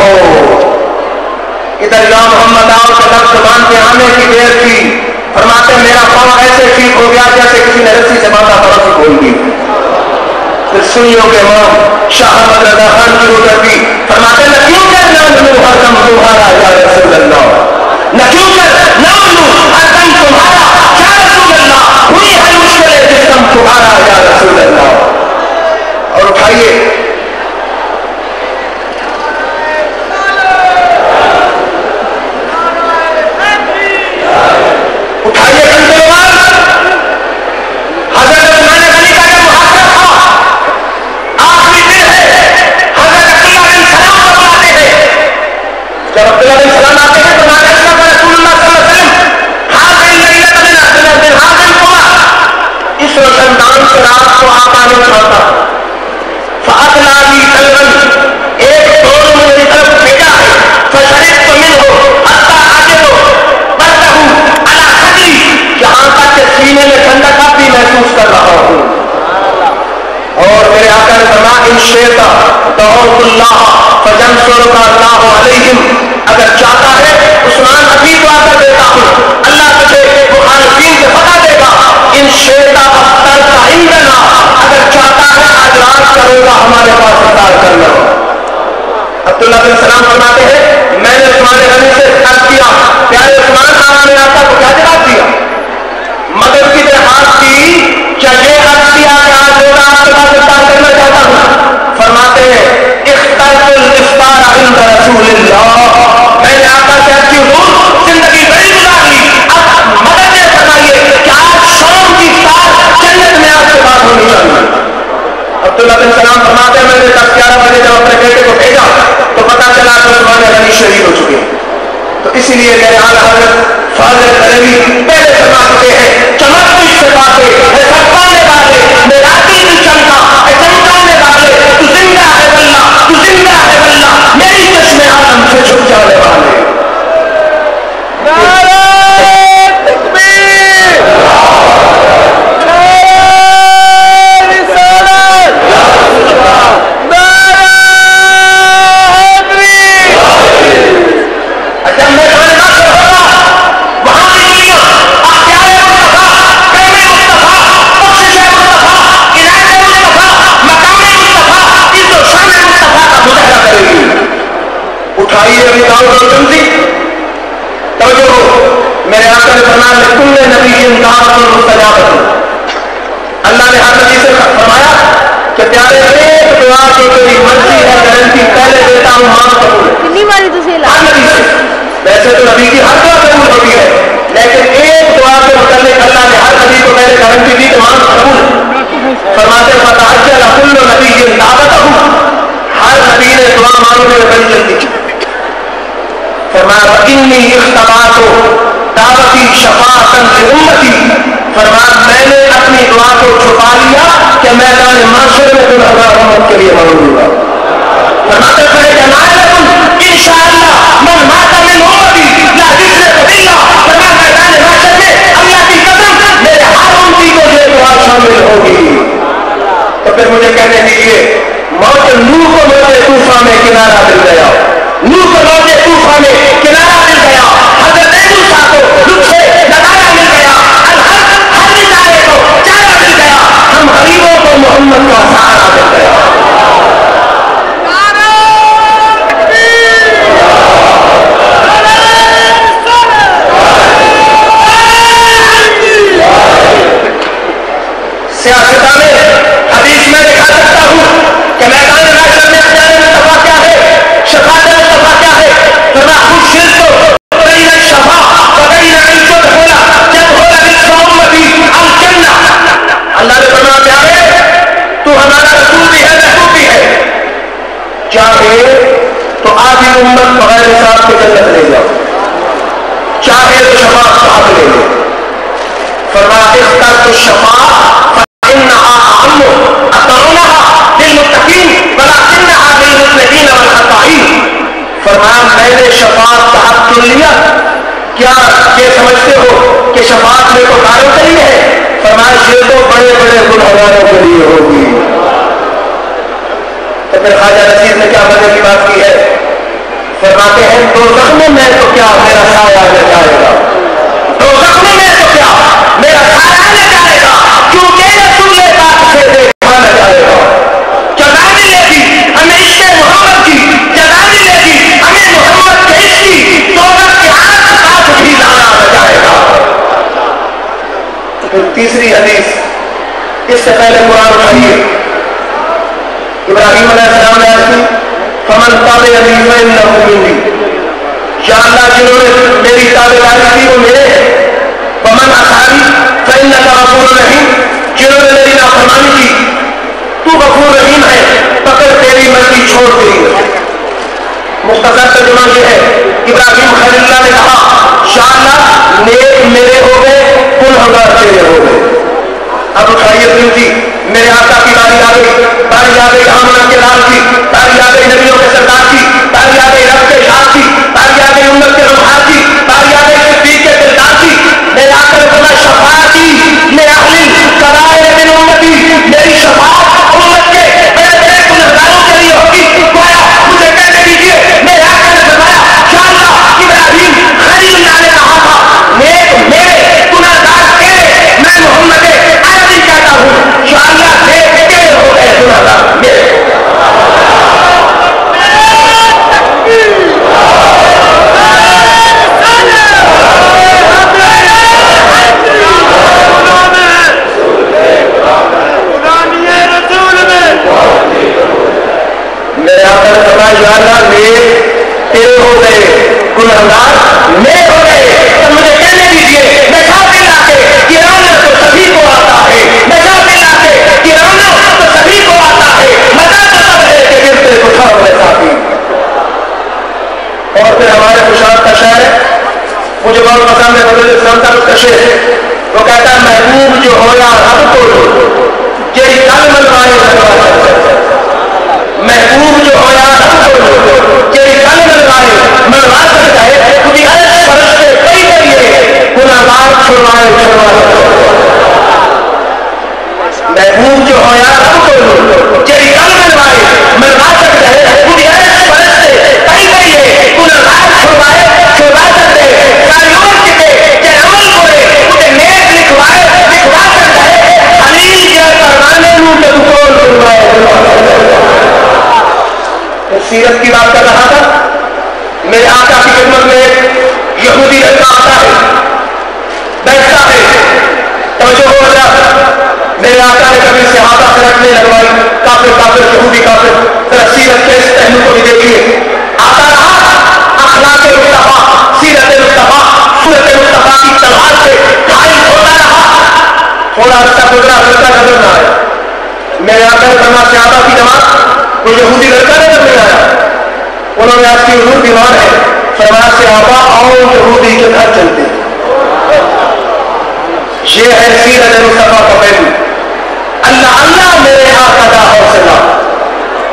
ادھر یا محمد آؤ کے لفظ زبان کے آنے کی دیر تھی. فرماتے میرا پاؤں ایسے ٹھیک ہو گیا جیسے کسی نے رسی سے باندھا فرسی کھول دی. پھر سنیوں کے امام شاہ احمد رضا خان کی روزہ کی فرماتے نہ کیوں کر نام لوں ہر دم تمہارا یا رسول اللہ، نہ کیوں کر نام لوں ہر دم تمہارا یا رسول اللہ، ہوئی ہے مشکل جس دم تمہارا یا رسول اللہ. اور اٹھائیے حضرت عثمان غنی کا جو محاصرہ تھا، آخری دن ہے، حضرت عبداللہ بن سلام کو بلاتے ہیں. جب عبداللہ بن سلام آتے ہیں تو ناقص کا رسول اللہ صلی اللہ علیہ وسلم حاضر لیلت من عبداللہ بن حاضر قمر، اس روشندان سے رات کو آقا نے اٹھاتا فاطلع لی تلون، ایک ڈول میری طرف پھینکا ہے، فشربت منہ حتی اجد برده علی صدری، جہاں تک کہ سینے میں ٹھنڈک بھی محسوس کر رہا ہوں. اور میرے آقا نے فرمایا ان شئت دعوت اللہ فینصرک اللہ علیہم، اگر چاہتا ہے عثمان ابھی دعا کر دیتا ہوں، اللہ تجھے مخالفین سے فتح دے گا. ان شئت افطرت عندنا، اگر چاہتا کرنا ہو. عبداللہ بن سلام فرماتے ہیں میں نے عثمان غنی سے عرض کیا پیارے عثمان آپ نے آقا کو کیا جواب دیا؟ مدد کی درخواست کی کیا یہ عرض کیا کہ آج روزہ آپ کے پاس افطار کرنا چاہتا ہوں؟ فرماتے ہیں اخترت الافطار عند رسول اللہ، میں نے آقا سے عرض کی حضور زندگی بڑی گزار لی، اب مدد یہ فرمائیے کہ آج شام کی افطار جنت میں آپ کے پاس ہونی چاہیے. عبداللہ بن سلام فرماتے ہیں میں نے 10-11 بجے جب اپنے بیٹے کو بھیجا تو پتا چلا کہ عثمان غنی شہید ہو چکے ہیں. تو اسی لیے میرے اعلیٰ حضرت فاضل بریلوی پہلے فرما چکے ہیں چمک تجھ سے باتیں ہے سکھانے والے میرا دل چمکا ہے چمکانے والے تو زندہ ہے واللہ تو زندہ ہے واللہ میری چشم عالم سے چھپ جانے والے. میرے آقا نے فرمایا کل نبی دعوت مستجابۃ، اللہ نے ہر نبی سے فرمایا کہ پیارے ایک دعا جو تیری مرضی ہے گارنٹی پہلے دیتا ہوں ہاں قبول ہر نبی سے. ویسے تو نبی کی ہر دعا قبول ہوتی ہے لیکن ایک دعا کے متعلق اللہ نے ہر نبی کو پہلے گارنٹی دی کہ ہاں قبول. فرماتے فتعجل کل نبی دعوتہ، ہر نبی نے دعا مانگنے میں بڑی جلدی کی. فرمایا انی اختبات دعوتی شفاعتاً لامتی، فرمایا میں نے اپنی دعا کو چھپا لیا کہ میدان معاشر میں گنہگار امت کے لیے مانگوں گا. فرماتے ہیں انشاءاللہ من مات من امتی لا یشرک باللہ، فرمایا میدان معاشر میں اللہ کی قسم میرے ہر امتی کو یہ دعا شامل ہوگی. تو پھر مجھے کہنے دیجیے موت نوح کو موت طوفان میں کنارہ مل گیا، نوح کو موت طوفان میں کنارہ مل گیا، حضرت موسیٰ کو لطف سے نظارہ مل گیا، ہر نظارے کو چارہ مل گیا، ہم غریبوں کو محمد کا سہارا مل گیا. سیاستہ میں حدیث میں دکھا سکتا ہوں کہ میدان معاشر میں اختیار مصطفیٰ کیا ہے، شفاعت مصطفیٰ کیا ہے. فرمایا خود شرک کو بین الشفا و بین عیسو ہونا جب ہونا نصف امتی الجنہ. اللہ نے فرمایا پیارے تو ہمارا رسول بھی ہے محبوب بھی ہے، چاہے تو آدھی امت بغیر حساب کے جنت لے جاؤ، چاہے تو شفاعت صاحب لے لو. فرمایا اخترت الشفاعت فإنها أعم أطعنها للمتقين ولكنها للمذنبين والخطائين. فرمایا میں نے شفاعت کا حق چن لیا، کیا یہ سمجھتے ہو کہ شفاعت میں کو کاروں کے لیے ہے؟ فرمایا یہ تو بڑے بڑے گنہگاروں کے لیے ہوگی. تو پھر خواجہ نصیر نے کیا مزے کی بات کی ہے، فرماتے ہیں دوزخ میں تو کیا میرا سایہ لے جائے گا، دوزخ میں تو کیا میرا سایہ لے جائے گا، کیونکہ رسول پاک سے دیکھا نہ جائے گا. جزا ملے گی ہمیں عشق محمد کی، جزا ملے گی ہمیں محمد کے عشق کی، دوزخ کے آس پاس بھی لانا نہ جائے گا. پھر تیسری حدیث اس سے پہلے قرآن اٹھائیے. ابراہیم علیہ السلام نے عرض کی فمن تابعنی فإنہ منی، یا اللہ جنہوں نے میری تابعداری کی وہ میرے ہیں. ومن عصانی فإنک غفور رحیم، جنہوں نے میری نافرمانی کی تو غفور رحیم ہے، پکڑ تیری مرضی چھوڑ تیری مرضی. مختصر ترجمہ یہ ہے ابراہیم خلیل اللہ نے کہا یا اللہ نیک میرے ہو گئے گنہگار تیرے ہو گئے. اب اٹھائیے دل کی میرے آقا کی باری آ گئی، باری آ گئی آمنہ کے لال کی، باری آ گئی نبیوں کے سردار کی، باری آ گئی رب کے شاہ کی، باری آ گئی امت کے رمحات کی، باری آ گئی صدیق کے کردار کی. میرے آقا نے فرمایا شفاعتی لأہل کرائم من امتی، میری شفاعت امت کے بڑے بڑے گنہگاروں کے لیے ہوگی. گویا مجھے کہنے دیجیے میرے آقا نے فرمایا یا اللہ ابراہیم خلیل اللہ نے کہا تھا نیک میرے گنہگار تیرے، میں محمد عربی کہتا ہوں یا اللہ نیک تیرے ہو گئے گنہگار میرے. یا اللہ نیک تیرے ہو گئے، گنہگار نیک ہو گئے۔ تو مجھے کہنے دیجیے نشہ پلا کے گرانا تو سبھی کو آتا ہے، نشہ پلا کے گرانا تو سبھی کو آتا ہے، مزہ تو سب ہے کہ گرتے کو اٹھاؤ میرے ساتھی۔ اور پھر ہمارے خوشحال کا شعر ہے، مجھے بہت پسند ہے، حضرت اسلام کا اس کا شعر ہے، وہ کہتا ہے محبوب جو ہو یا رب کو جی کل ملوائے محبوب جو ہو یا رب کو جی کل ملوا سکتا ہے، خودی عرش فرش کے کئی کریے گناہگار چھڑوائے محبوب جو ہو یا رب کو جی کل ملوا سکتا ہے، خودی عرش فرش کے کئی کریے گناہگار چھڑوا سکتے ساریوں کے کہ عمل کرے اسے نیک لکھوا سکتا ہے، خلیل کیا کروانے لوں کہ کون کروائے۔ سیرت کی بات کر رہا تھا، میرے آقا کی خدمت میں ایک یہودی لڑکا آتا ہے، بیٹھتا ہے، توجہ ہو جا، میرے آقا نے کبھی صحابہ سے رکھنے لگوائی، کافر یہودی کافر، ذرا سیرت کے اس پہلو کو بھی دیکھیے۔ آتا رہا اخلاق مصطفیٰ، سیرت مصطفیٰ، سورت مصطفیٰ کی تلوار سے گھائل ہوتا رہا، تھوڑا عرصہ گزرا، لڑکا نظر نہ آیا۔ میرے آقا نے فرمایا صحابہ کی جماعت کوئی یہودی لڑکا نظر نہیں آیا۔ انہوں نے آپ کی حضور بیمار ہے، فرمایا صحابہ آؤ یہودی کے گھر چلتے ہیں۔ یہ ہے سیرت مصطفیٰ کا پہلو۔ اللہ اللہ میرے آقا کا حوصلہ،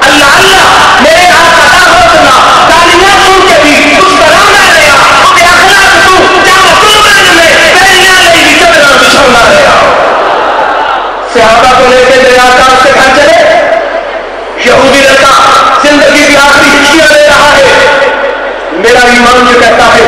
اللہ اللہ میرے آقا کا حوصلہ، گالیاں سن کے بھی کچھ کرانا رہا، کہ اخلاق تو جہاں قربان میں پہلیاں لے گی چلنا بچھونا رہا۔ صحابہ کو لے کے میرے آقا سے گھر چلے، یہودی لڑکا زندگی کی آخری ہچکیاں لے رہا ہے۔ میرا ایمان یہ کہتا ہے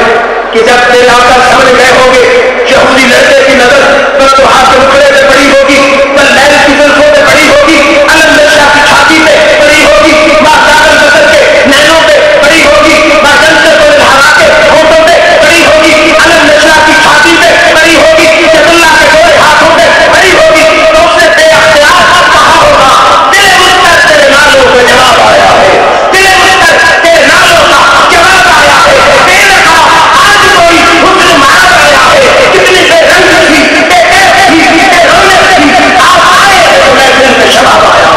کہ جب میرے آقا سامنے گئے ہوں گے، یہودی لڑکے کی نظر پر تو ہاتھ رکڑے پہ پڑی ہوگی، پر لیل کی زلفوں پہ پڑی ہوگی، علم نشا کی چھاتی پہ پڑی ہوگی، ماں داغل بسر کے نینوں پہ پڑی ہوگی، ماں جنسے کو لہرا کے ہونٹوں پہ پڑی ہوگی، علم نشا کی چھاتی پہ پڑی ہوگی، جب اللہ کے گورے ہاتھوں پہ پڑی ہوگی، تو اس نے بے اختیار کہا ہوگا تیرے مستر تیرے نالوں کا جواب آیا ہے، تیرے مستر تیرے نالوں کا جواب آیا ہے، تیرے کہا آج کوئی حسن مار آیا ہے، کتنی بے رنگ تھی، بے قید تھی، بے رونق تھی، آپ آئے ہیں تو محفل میں شباب آیا۔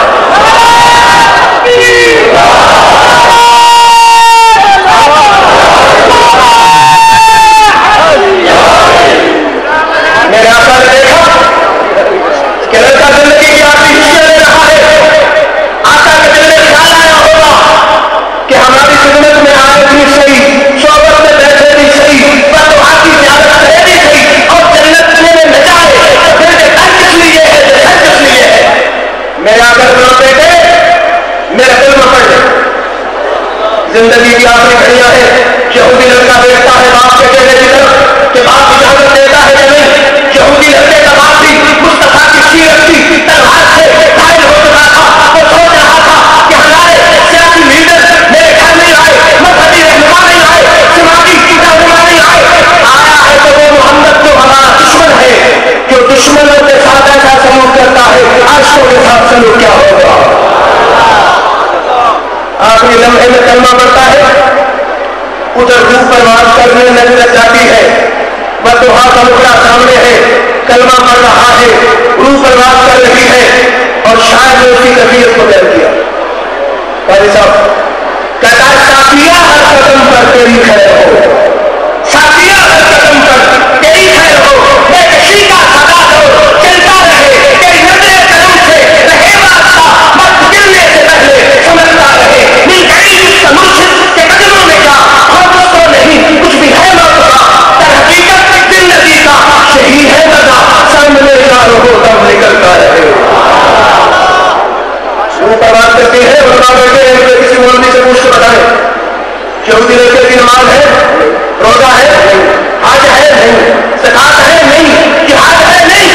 میرے آقا نے دیکھا کہ لڑکا زندگی کی آخری ہچکیاں لے رہا ہے، آقا کے دل میں خیال آیا ہوگا کہ ہماری خدمت میں آئے بھی صحیح، صحبت میں بیٹھے بھی صحیح، پر تو آپ کی زیادت کرے بھی صحیح، اور جنت میں نہ جائے تو پھر کہ گھر کس لیے ہے، گھر کس لیے ہے۔ میرے آقا بولو بیٹے میرا دل میں پڑ جائے، زندگی کی آخری گھڑیاں ہے، یہودی لڑکا دیکھتا ہے باپ کے چہرے کی طرف کہ باپ اجازت دیتا ہے کہ نہیں، یہودی لڑکے کا باپ بھی مصطفیٰ کی سیرت کی تلوار سے گھائل ہو چکا تھا، وہ سوچ رہا تھا کہ ہمارے سیاسی لیڈر میرے گھر نہیں آئے، مذہبی رہنما نہیں آئے، سماجی رہنما نہیں آئے، آیا ہے تو وہ محمد جو ہمارا دشمن ہے، جو دشمنوں کے ساتھ ایسا سلوک کرتا ہے، عرشوں کے ساتھ سلوک کیا ہوگا۔ آخری لمحے میں کلمہ پڑتا ہے، ادھر روح پرواز کرنے نظر جاتی ہے، بدوہا کا مکڑا سامنے ہے، کلمہ پڑھ رہا ہے، روح پرواز کر رہی ہے، اور شاید نے اسی طبیعت کو طے کیا۔ قاضی صاحب کہتا ہے ساتھیہ ہر قدم پر تیری خیر ہو، ساتھیہ ہر قدم پر تیری خیر ہو، میں کسی کا سدا ہو چلتا رہے، تیری نظر کرم سے رہے واسطہ، مت گرنے سے پہلے سمجھتا رہے، مل گئی اس کا مرشد کے قدموں میں کیا، اور اس کو نہیں کچھ بھی ہے موت کا، در حقیقت زندگی کا یہی ہے مزہ، سامنے یاروں کو دم نکلتا رہے۔ وہ پرواز کرتی ہے، بتا بیٹھے کسی مولوی سے پوچھ کے بتائیں یہودی لڑکے کی نماز ہے، روزہ ہے، حج ہے نہیں، زکات ہے نہیں، جہاد ہے نہیں،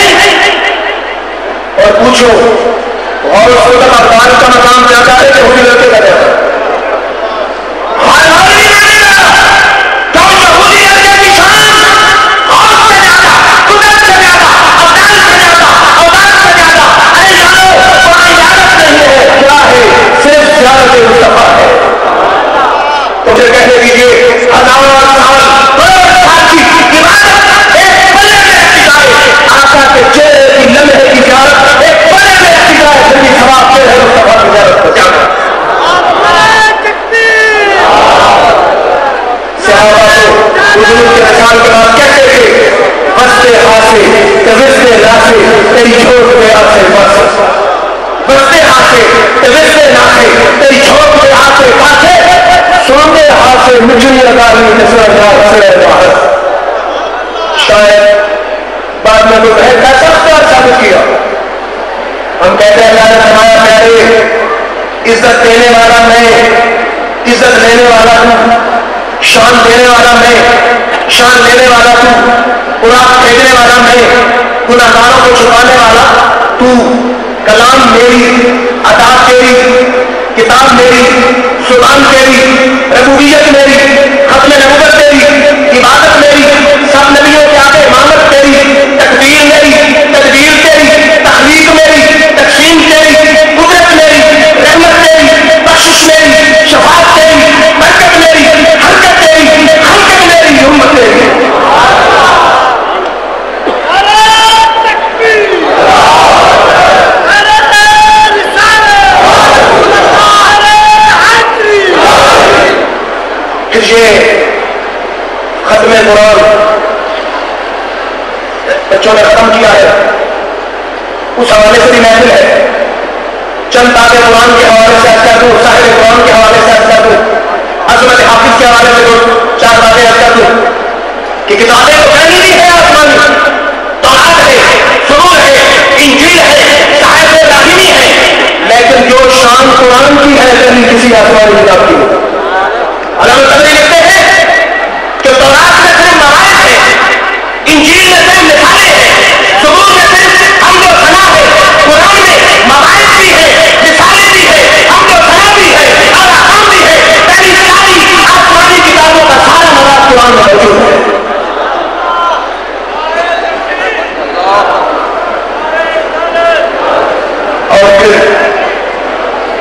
اور پوچھو اور اس وقت افغان کا مقام زیادہ ہے کہ یہودی لڑکے کا زیادہ ہے۔ صرف زیادت مصطفیٰ ہے۔ سے وستے ناسے تیری جھوٹ میں آسے بس بستے ہاسے وستے ناسے تیری جھوٹ میں آسے پاسے سوندے ہاسے مجھنی لگالی نسل جات سے باہر. شاید بعد میں تو بہت ایسا اختیار ثابت کیا. ہم کہتے ہیں اللہ نے فرمایا پیارے عزت دینے والا میں, عزت لینے والا تو, شان دینے والا میں, شان لینے والا تو, قرآن پھینکنے والا میں, گناہگاروں کو چھپانے والا تو, کلام میری, ادا تیری, کتاب میری, زبان تیری, ربوبیت میری, ختم نبوت تیری, عبادت میری, سب نبیوں کے آگے امامت تیری, تکبیر میری, تدبیر تیری, تخلیق میری, تقسیم تیری, قدرت میری, رحمت تیری, بخشش میری, شفاعت تیری, برکت میری, حرکت تیری, حرکت میری, ہمت تیری. یہ ختم قرآن بچوں نے ختم کیا ہے, اس حوالے سے بھی محفل ہے. چند باتیں قرآن کے حوالے سے عرض کر دوں, صاحب قرآن کے حوالے سے عرض کر دوں, عظمت حافظ کے حوالے سے دو چار باتیں عرض کر دوں کہ کتابیں تو پہلی بھی ہے آسمانی, تورات ہے, زبور ہے, انجیل ہے, صحائف ابراہیمی ہے, لیکن جو شان قرآن کی ہے کبھی کسی آسمانی کتاب کی نہیں. علامہ طبری لکھتے ہیں کہ تورات میں صرف موائد ہے, انجیل میں صرف مثالیں ہیں, زبور میں صرف حمد و ثنا ہے, قرآن میں موائد بھی ہے, مثالیں بھی ہے, حمد و ثنا بھی ہے, اور احکام بھی ہے. پہلی ساری آسمانی کتابوں کا سارا مواد قرآن میں موجود ہے. اور پھر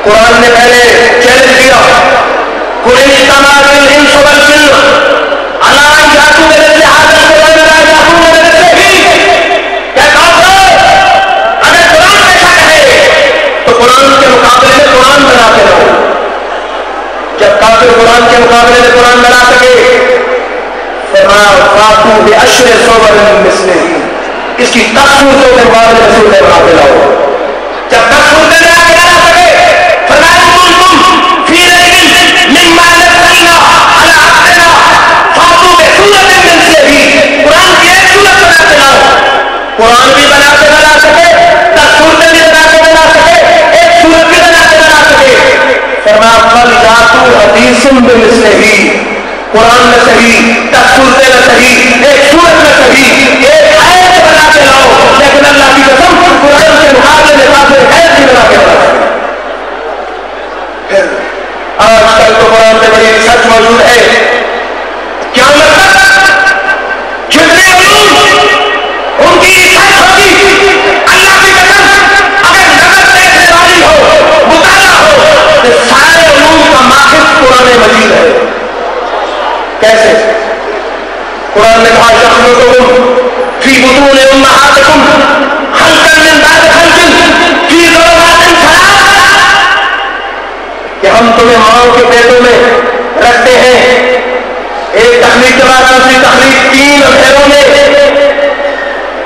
قرآن نے پہلے چیلنج کیا, قل اجتمعت الانس والجن على ان ياتوا بمثل هذا القرآن لا ياتون بمثله. کیا کافر اگر قرآن ایسا کہے تو قرآن کے مقابلے میں قرآن بنا کے رہو. جب کافر قرآن کے مقابلے میں قرآن بنا سکے فاتوا بعشر صور مثله, اس کی 10 صورتوں کے مقابلے میں صورتیں بنا کے لاؤ. جب 10 صورتیں بنا کے لا سکے فرمایا كنتم في ريب مما نزلنا على عبدنا فاتوا بسورة مثله. قرآن کی ایک سورت بنا کے لاؤ. قرآن بھی بنا کے بنا سکے, 10 صورتیں بھی بنا کے بنا سکے, ایک سورت بھی بنا کے بنا سکے. فرمایا فلیاتوا حدیث بمثله. قرآن میں صحیح, 10 صورتیں میں صحیح, ایک سورت میں صحیح, ایک آیت بنا کے لاؤ. لیکن اللہ کی قسم قرآن کے مقابلے میں کافر آیت بھی بنا کے لاؤ. آج کل تو قرآن میں بڑی سچ موجود ہے. کیا مطلب جتنے علوم ان کی سچ ہوگی, اللہ کی قسم اگر نظر دیکھنے والی ہو, مطالعہ ہو, تو سارے علوم کا ماخذ قرآن مجید ہے. کیسے؟ قرآن نے کہا یخلقکم فی بطون امہاتکم خلقا من بعد خلق فی ظلمات ثلاث, کہ ہم تمہیں ماؤں کے پیٹوں میں رکھتے ہیں, ایک تخلیق کے بعد دوسری تخلیق, 3 اندھیروں میں.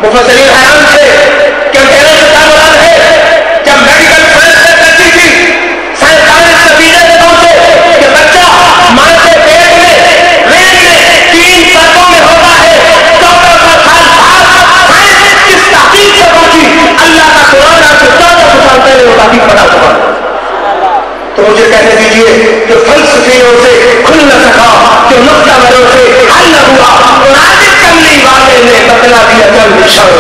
مفسرین حیران تھے کہ اندھیروں سے کیا مراد ہے. جب میڈیکل سائنس سے کرتی تھی, سائنسدان اس نتیجے سے پہنچے کہ بچہ ماں کے پیٹ میں رین میں 3 پرتوں میں ہوتا ہے. 1400 سال بعد سائنس کس تحقیق سے پہنچی, اللہ کا قرآن آپ سے 1400 سال پہلے وہ تحقیق بتا چکا. تو مجھے کہنے دیجیے کہ فلسفیوں سے کھل نہ سکا, جو نقطہ مروں سے حل نہ ہوا, قرآن کملی والے نے بتلا دیا چند شعر.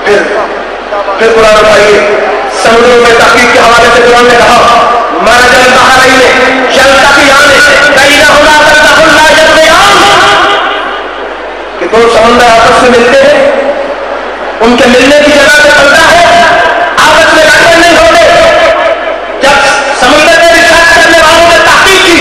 پھر قرآن بتائیے سمندروں میں تحقیق کے حوالے سے قرآن نے کہا مرج البحرین یلتقیان بینہما برزخ لا یبغیان, کہ 2 سمندر آپس میں ملتے ہیں, ان کے ملنے کی جگہ سے پردہ ہے, آپس میں ٹکر نہیں ہوتے. جب سمندر میں ریسرچ کرنے والوں نے تحقیق کی,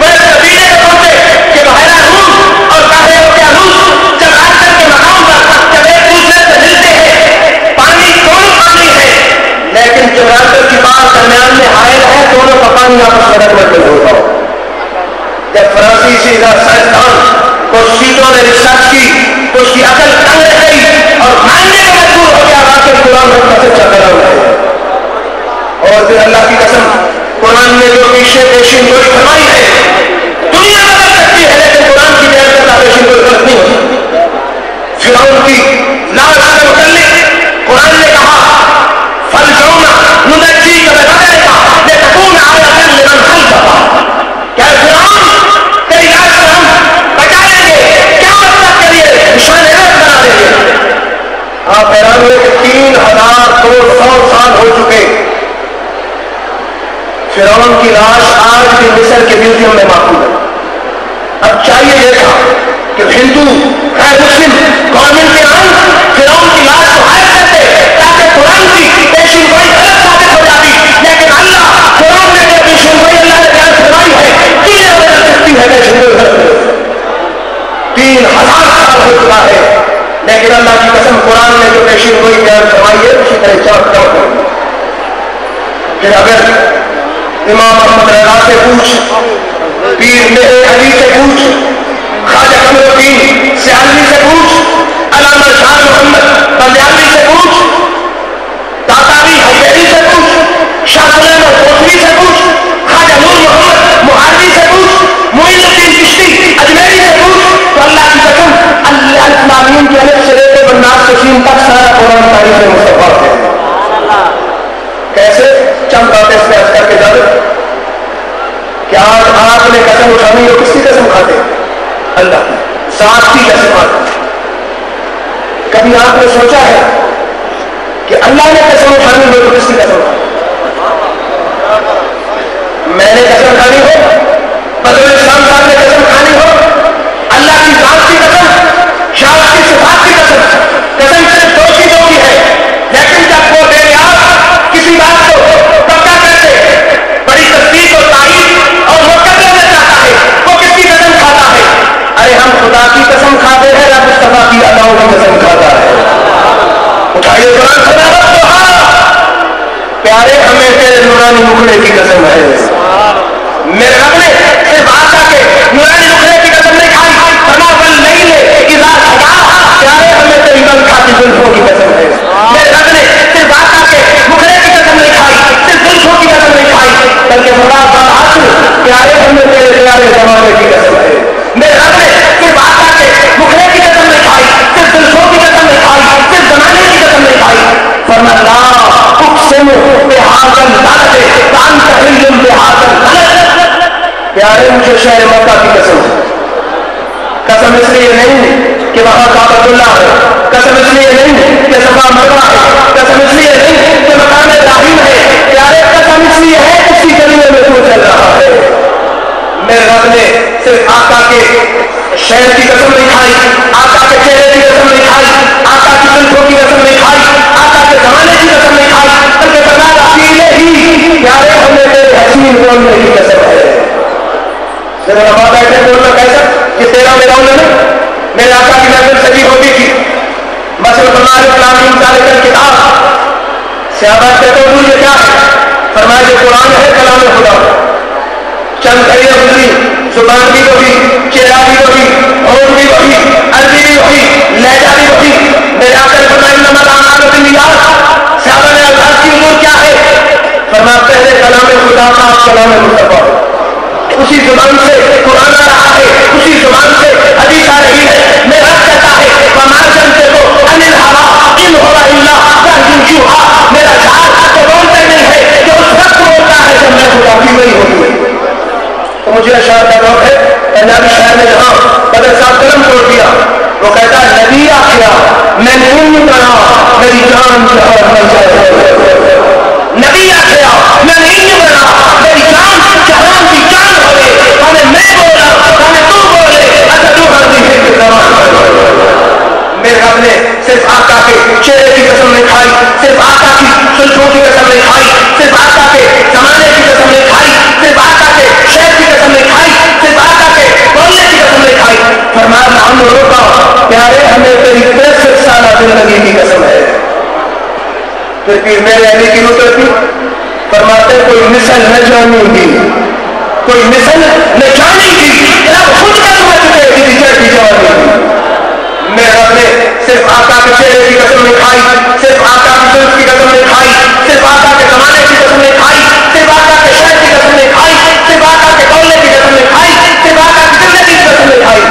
وہ اس نتیجے میں پہنچے کہ بحیرہ روم اور بحیرہ اوقیانوس جب آخر کے مقام پر جب ایک دوسرے سے ملتے ہیں, پانی دونوں پانی ہے, لیکن جبرالٹر کی بات درمیان میں حائل ہے, پانی آپس میں رکھ ہوتا ہو. جب فرانسیسی سائنسدان کچھ سیٹوں نے ریسرچ کی تو اس کی عقل تنگ رہ گئی اور ماننے میں مجبور ہو گیا واقعی قرآن کا سچا کلام ہے. اور پھر اللہ کی قسم قرآن نے جو پیشین گوئی فرمائی ہے دنیا بدل سکتی ہے لیکن قرآن کی بیان کرنا پیشین گوئی غلط نہیں ہو سکتی. فرعون کی لاش سے متعلق قرآن نے کہا فَالْيَوْمَ نُنَجِّيكَ بِبَدَنِكَ لِتَكُونَ آيَةً لِمَنْ خَلْفَكَ. کیا فرعون تیری لاش کو ہم بچا لیں گے قیامت تک کے لیے نشان عبرت بنا دیں گے. آپ حیران ہوئے کہ 3200 سال ہو چکے فرعون کی لاش آج بھی مصر کے میوزیم میں محفوظ ہے. اب چاہیے یہ تھا کہ ہندو غیر مسلم گورنمنٹ کے آن فرعون کی لاش کو غائب کرتے تاکہ قرآن کی پیشین گوئی غلط ثابت ہو جاتی. لیکن اللہ فرعون نے جو پیشین گوئی اللہ نے بیان فرمائی ہے دنیا بدل سکتی ہے پیشین گوئی غلط 3000 سال ہو چکا ہے لیکن اللہ کی قسم قرآن نے جو پیشین گوئی بیان فرمائی ہے اسی طرح چاہتا ہوں. پھر اگر امام محمد رضا سے پوچھ پیر مہر علی سے پوچھ خواجہ قمر الدین سیالوی سے پوچھ علامہ شاہ محمد بلیالوی سے پوچھ تاتاوی حجیری سے پوچھ شاہ سلیمان کوٹلی سے پوچھ خواجہ نور محمد مہاجری سے پوچھ معین الدین چشتی اجمیری سے پوچھ تو اللہ کی قسم الاسلامین کے الف سے لے کے بناس سے سین تک سارا قرآن تاریخ مصطفیٰ ہے. کیسے چند باتیں اس میں کر کے جاتے کہ آج آپ نے قسم اٹھانی ہو کس کی قسم کھاتے اللہ ذات کی قسم کھاتے. کبھی آپ نے سوچا ہے کہ اللہ نے قسم اٹھانی ہو تو کس کی قسم کھاتے؟ میں نے قسم کھانی ہو بدر اسلام صاحب نے قسم کھانی ہو اللہ کی ذات کی قسم شاہ کی صفات کی قسم صرف دو چیزوں کی ہے. لیکن جب وہ بے نیاز کسی بات کو پکا کرتے بڑی تصدیق اور تائید اور مقدر میں چاہتا ہے وہ کس کی قسم کھاتا ہے؟ ارے ہم خدا کی قسم کھاتے ہیں رب مصطفیٰ کی اداؤں کی قسم کھاتا ہے. اٹھائیے قرآن پیارے ہمیں تیرے نورانی مکھڑے کی قسم ہے. میرے رب نے صرف آقا کے نورانی مکھڑے کی قسم نہیں کھائی فرما بل نہیں لے اذا سجا پیارے ہمیں تیری بل کھاتی زلفوں کی قسم ہے. میرے رب نے صرف آقا کے مکھڑے کی قسم نہیں کھائی صرف زلفوں کی قسم نہیں کھائی بلکہ مراد پیارے ہمیں تیرے پیارے زمانے کی قسم ہے. میرے رب نے صرف آقا کے مکھڑے کی قسم نہیں کھائی صرف زلفوں کی قسم نہیں کھائی صرف زمانے کی قسم نہیں کھائی فرما لا اقسم بہذا البلد وانت حل بہذا البلد. پیارے مجھے شہر مکہ کی قسم ہے. قسم اس لیے نہیں کہ وہاں کعبۃ اللہ ہے, قسم اس لیے نہیں کہ صفا مروا ہے, قسم اس لیے نہیں کہ مقام ابراہیم ہے. پیارے قسم اس لیے ہے اسی گلیوں میں تو چل رہا ہے. میرے رب نے صرف آقا کے شہر کی قسم نہیں کھائی, آقا کے چہرے کی قسم نہیں کھائی, آقا کی زلفوں کی قسم نہیں کھائی, آقا کے زمانے کی قسم نہیں کھائی, بلکہ فرمایا اکیلے ہی پیارے ہمیں تیرے حسین بولنے کی قسم ہے. میرا نماز ایسے بولنا کیسا کہ تیرا میرا نہیں. میرے آقا کی محفل سجی ہوتی تھی مثلا فرمایا کلام تاریخ کتاب صحابہ کہتے ہیں یہ کیا ہے؟ فرمایا یہ قرآن ہے کلام خدا. چند گھڑیاں گزری, زبان بھی وہی, چہرہ بھی وہی, ہونٹ بھی وہی, عربی بھی وہی, لہجہ بھی وہی. میرے آقا نے فرمایا انما الاعمال بالنیات. صحابہ نے الفاظ کی امور کیا ہے؟ فرمایا پہلے کلام خدا کا کلام مصطفیٰ, اسی زبان سے قرآن آ رہا ہے, اسی زبان سے حدیث آ رہی ہے. میرا کہتا ہے وما جنتے کو ان الہوا ان ہوا الا وحی یوحا. میرا شاعر تو بولتے نہیں ہے جو اس وقت بولتا ہے جب میں خدا کی وہی ہوتی ہے. تو مجھے اشعار کا ذوق ہے. پنجابی شاعر نے جہاں بدر صاحب قلم توڑ دیا وہ کہتا ہے نبی آخیا میں نہیں بنا میری جان جہاں بن جائے. نبی آخیا میں نہیں بنا میری جان جہاں کی جان ہوئے. ہمیں میں بولا ہمیں تو بولے اچھا تو ہر دن ہے میرے رب نے صرف آقا کے چہرے کی قسم نہیں کھائی, صرف آقا کی زلفوں کی قسم نہیں کھائی, صرف آقا کے زمانے کی قسم نہیں کھائی, صرف آقا کے شہر کی قسم نہیں کھائی, صرف آقا کے بولنے کی قسم نہیں کھائی. فرمایا ہم روکا پیارے ہمیں تیری 63 سالہ زندگی کی قسم ہے. پھر پیر میرے علی کی نصرت فرماتے کوئی مثل نہ جانی گی کوئی مثل نہ جانی تھی، رب خود کا سمجھ چکے کہ چڑھتی جوانی تھی. میرے رب نے صرف آقا کے چہرے کی قسم نہیں کھائی، صرف آقا کی صرف کی قسم نہیں کھائی، صرف آقا کے زمانے کی قسم نہیں کھائی، صرف آقا کے شہر کی قسم نہیں کھائی، صرف آقا کے دولے کی قسم نہیں کھائی، صرف آقا کی زندگی کی قسم نہیں کھائی،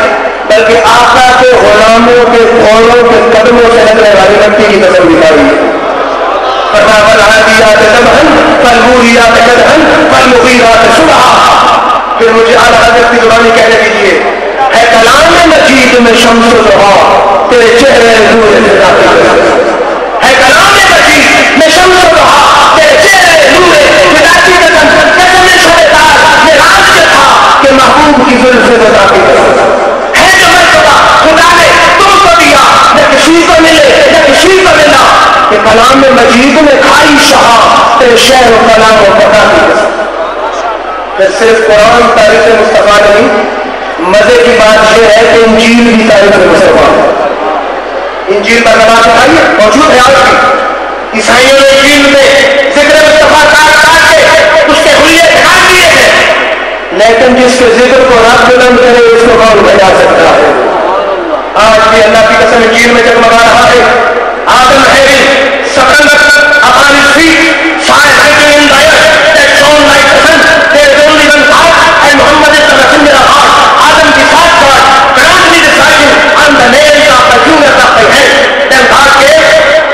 بلکہ آقا کے غلاموں کے پھولوں کے قدموں سے نکلنے والی مٹی کی قسم دکھائی ہے. فالعادیات ضبحا فالموریات قدحا فالمغیرات صبحا. پھر مجھے اعلیٰ حضرت کی زبانی کہنے دیجیے، ہے کلام مجید میں شمس و ضحا تیرے چہرے نور خدا کی قسم. ہے کلام مجید میں شمس و ضحا تیرے چہرے نور خدا کی قسم. قسم شہدار یہ راز جو تھا کہ محبوب کی زلف خدا کی قسم. ہے جو مرتبہ خدا نے تم کو دیا، نہ کسی کو ملے نہ کسی کو ملا، کہ کلام مجید میں کھائی شہا تیرے شہر و کلام و خدا کی قسم. کہ صرف قرآن تاریخ مصطفیٰ نہیں، مزے کی بات یہ ہے کہ انجیل بھی تاریخ مصطفیٰ ہے. انجیل پر نماز اٹھائیے موجود ہے آج بھی. عیسائیوں نے انجیل میں ذکر مصطفیٰ کاٹ کے اس کے حلیے دکھا دیے ہیں، لیکن جس کے ذکر کو رب بلند کرے اس کو کون بجا سکتا ہے؟ آج بھی اللہ کی قسم انجیل میں جگمگا رہا ہے. آدم having succumbed upon his feet, fire lighting in the air that shone like the sun. There is only one God, and Muhammad is the messenger of God. Adam besought God, grant me this writing on the nails of the fingers of thy hand. Then God gave,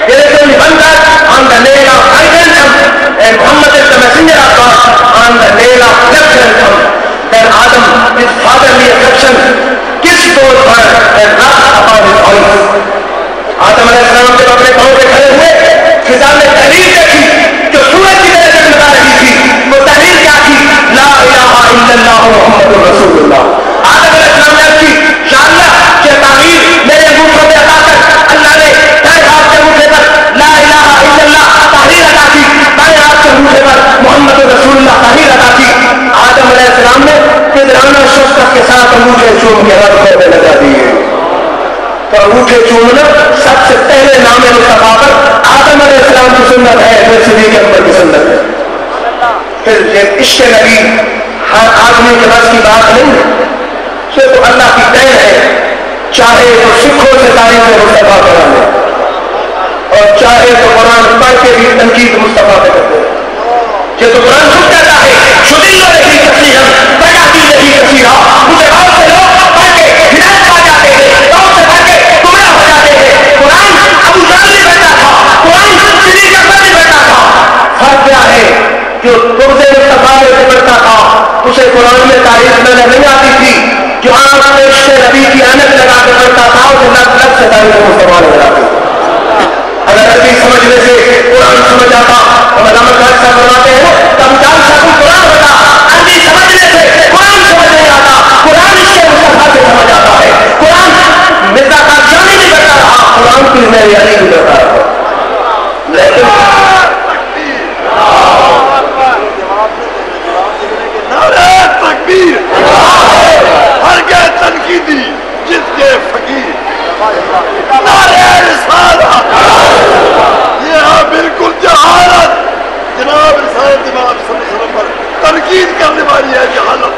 there is only one God on the nail of right hand thumb, and Muhammad is the messenger of God on the nail of left hand thumb. Then Adam, his fatherly affection, kissed those words and rubbed upon his eyes. آدم علیہ السلام جب اپنے پاؤں پہ کھڑے ہوئے، خدا نے تحریر دیکھی جو سورج کی طرح جگمگا رہی تھی. وہ تحریر کیا تھی؟ لا الہ الا اللہ محمد رسول اللہ. آدم علیہ السلام نے کی یا اللہ یہ تعمیر میرے انگوٹھوں پہ عطا کر. اللہ نے دائیں ہاتھ کے انگوٹھے پر لا الہ الا اللہ تحریر عطا کی، بائیں ہاتھ کے انگوٹھے پر محمد رسول اللہ تحریر عطا کی. آدم علیہ السلام نے پدرانہ شفقت کے ساتھ انگوٹھے چوم کے راتوں پہ لگا دیے. تو انگوٹھے چومنا سب سے پہلے نام مصطفیٰ پر آدم علیہ السلام کی سنت ہے، پھر صدیق اکبر کی سنت ہے. پھر یہ عشق نبی ہر آدمی کے بس کی بات نہیں ہے، یہ تو اللہ کی دین ہے. چاہے تو سکھوں سے تاریخ مصطفیٰ کرا لے اور چاہے تو قرآن پڑھ کے بھی تنقید مصطفیٰ پہ کر دے. یہ تو قرآن خود کہتا ہے شدید رہی کثیرا بیاتی رہی کثیرا. مجھے اور سے لوگ پڑھ کے ہدایت پا جاتے ہیں، اور سے پڑھ کے گمراہ ہو جاتے ہیں. قرآن ابو جہل نہیں بیٹھا تھا، قرآن صدیق اکبر نہیں بیٹھا تھا. فرق کیا ہے؟ جو ترز مصطفیٰ سے پڑھتا تھا اسے قرآن میں تاریخ نظر نہیں آتی تھی. جو آنکھ میں عشق نبی کی اینک لگا کے پڑھتا تھا اسے لگ لگ سے تاریخ مصطفیٰ نظر آتی. اگر عربی سمجھنے سے قرآن سمجھ آتا تو علامہ صاحب فرماتے ہیں تب جان سکوں قرآن ہوتا. عربی سمجھنے سے قرآن سمجھ نہیں آتا، قرآن اس کے مصطفیٰ سے سمجھ آتا ہے. قرآن مرزا قادیانی نہیں کرتا رہا، قرآن کی میری علی نہیں کرتا رہا. لیکن نعرہ تکبیر ہر کے تنقیدی جس کے فقیر، نعرہ رسالت یہ بالکل جہالت. جناب رسالت امام صلی اللہ علیہ وسلم پر تنقید کرنے والی ہے جہالت.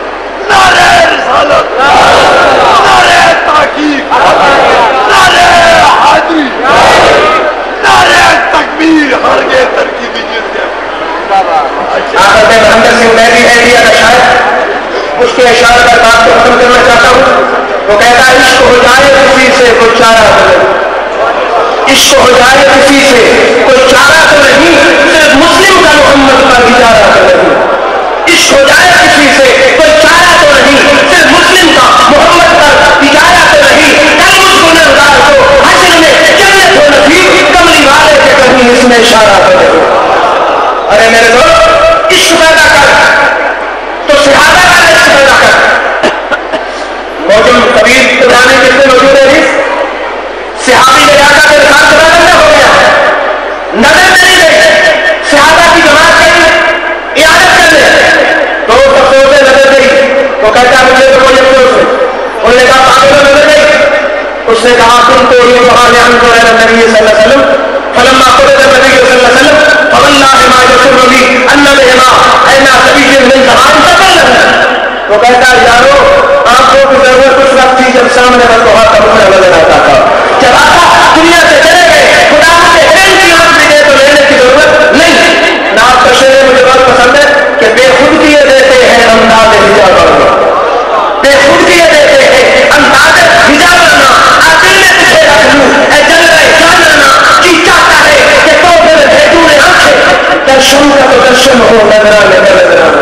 نعرہ رسالت، نعرہ تحقیق، نعرہ حاضری، نعرہ تکبیر ہر کے تنقیدی جس کے. حضرت مہندر سنگھ میں بھی ہے کا شاعر، اس کے اشارے پر بات کو ختم کرنا چاہتا ہوں. وہ کہتا ہے عشق ہو جائے کسی سے کوئی چارہ تو نہیں، عشق ہو جائے کسی سے کوئی چارہ تو نہیں، صرف مسلم کا محمد پر اشارہ تو نہیں. عشق ہو جائے کسی سے کوئی چارہ تو نہیں، صرف مسلم کا محمد پر اشارہ تو نہیں. کل اس گنہگار کو حشر میں جنت ہو نصیب، کملی والے کے کہیں اس میں اشارہ تو نہیں. ارے میرے دوست عشق پیدا کر تو شہادت کا عشق پیدا کر. موجم طویل پرانے کتنے موجود ہیں. صحابی نے جا کر کے خان سے نظر ہو گیا، نظر نہیں گئی. صحابہ کی جماعت گئی عیادت کرنے، تو سب سوچے نظر گئی. وہ کہتا ہے مجھے تو کوئی افسوس ہے. انہوں نے کہا پاگل نظر گئی. اس نے کہا تم کو یہ بہانے ہم کو نبی صلی اللہ علیہ وسلم فلما قبض النبي صلى الله عليه وسلم فوالله ما يسرني ان بهما عين سبيل من زمان تكلم. کہتا ہے یارو آنکھوں کی ضرورت اس وقت تھی جب سامنے بندوہا کا مجھے نظر آتا تھا. جب آقا دنیا سے چلے گئے خدا مجھے علم کی آنکھ بھی دے تو لینے کی ضرورت نہیں. نعت کا شعر مجھے بہت پسند ہے کہ بے خود کیے دیتے ہیں انداز حجاب کرنا, بے خود کیے دیتے ہیں انداز حجاب کرنا. آدمی نے تجھے رکھ لوں اے جل رہے جان لینا جی چاہتا ہے کہ تو میرے بھیجوں نے آنکھیں درشن کا تو درشن ہو نظرانے کا نظرانہ.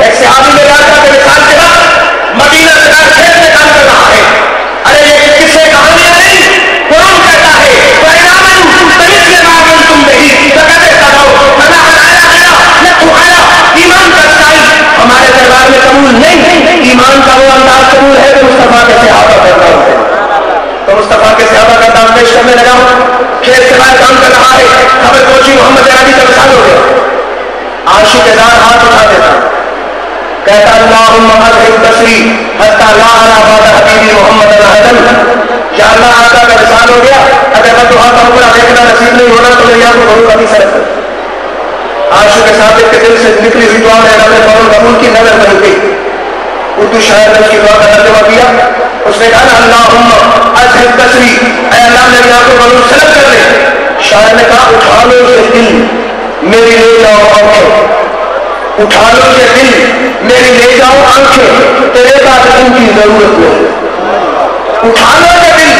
ایک صحابی میرے آقا کے وصال کے بعد مدینہ سے شہر میں کام کر رہا ہے. ارے یہ کس سے کہانیاں نہیں, قرآن کہتا ہے ایمان کا اسٹائل ہمارے دربار میں قبول نہیں. ایمان کا وہ انداز قبول ہے جو مصطفیٰ کے صحابہ کا انداز ہے. تو مصطفیٰ کے صحابہ کا انداز پیش کرنے لگا ہوں. کھیت سے باہر کام کر رہا ہے, خبر پہنچی محمد عربی کا وصال ہو گیا. عاشق دار ہاتھ اٹھا دیتا کہتا اللہم اذہب بصری حتی لا ارى بعد حبیبی محمد احدا. یا اللہ آقا کا وصال ہو گیا, اگر میں دعا کا حکم دیکھنا نصیب نہیں ہونا تو میری آنکھوں ضرور کبھی سرک کر. عاشق صادق کے دل سے نکلی ہوئی دعا نے رب فضل قبول کی نظر بن گئی. اردو شاعر نے اس کی دعا کا ترجمہ کیا. اس نے کہا اللہم اذہب بصری, اے اللہ میری آنکھوں ضرور سرک کر دے. شاعر نے کہا اٹھا لو یہ دل میری لے جاؤ آنکھیں, اٹھا لو یہ دل میری لے جاؤ آنکھیں, تیرے بعد ان کی ضرورت نہیں. اٹھا لو یہ دل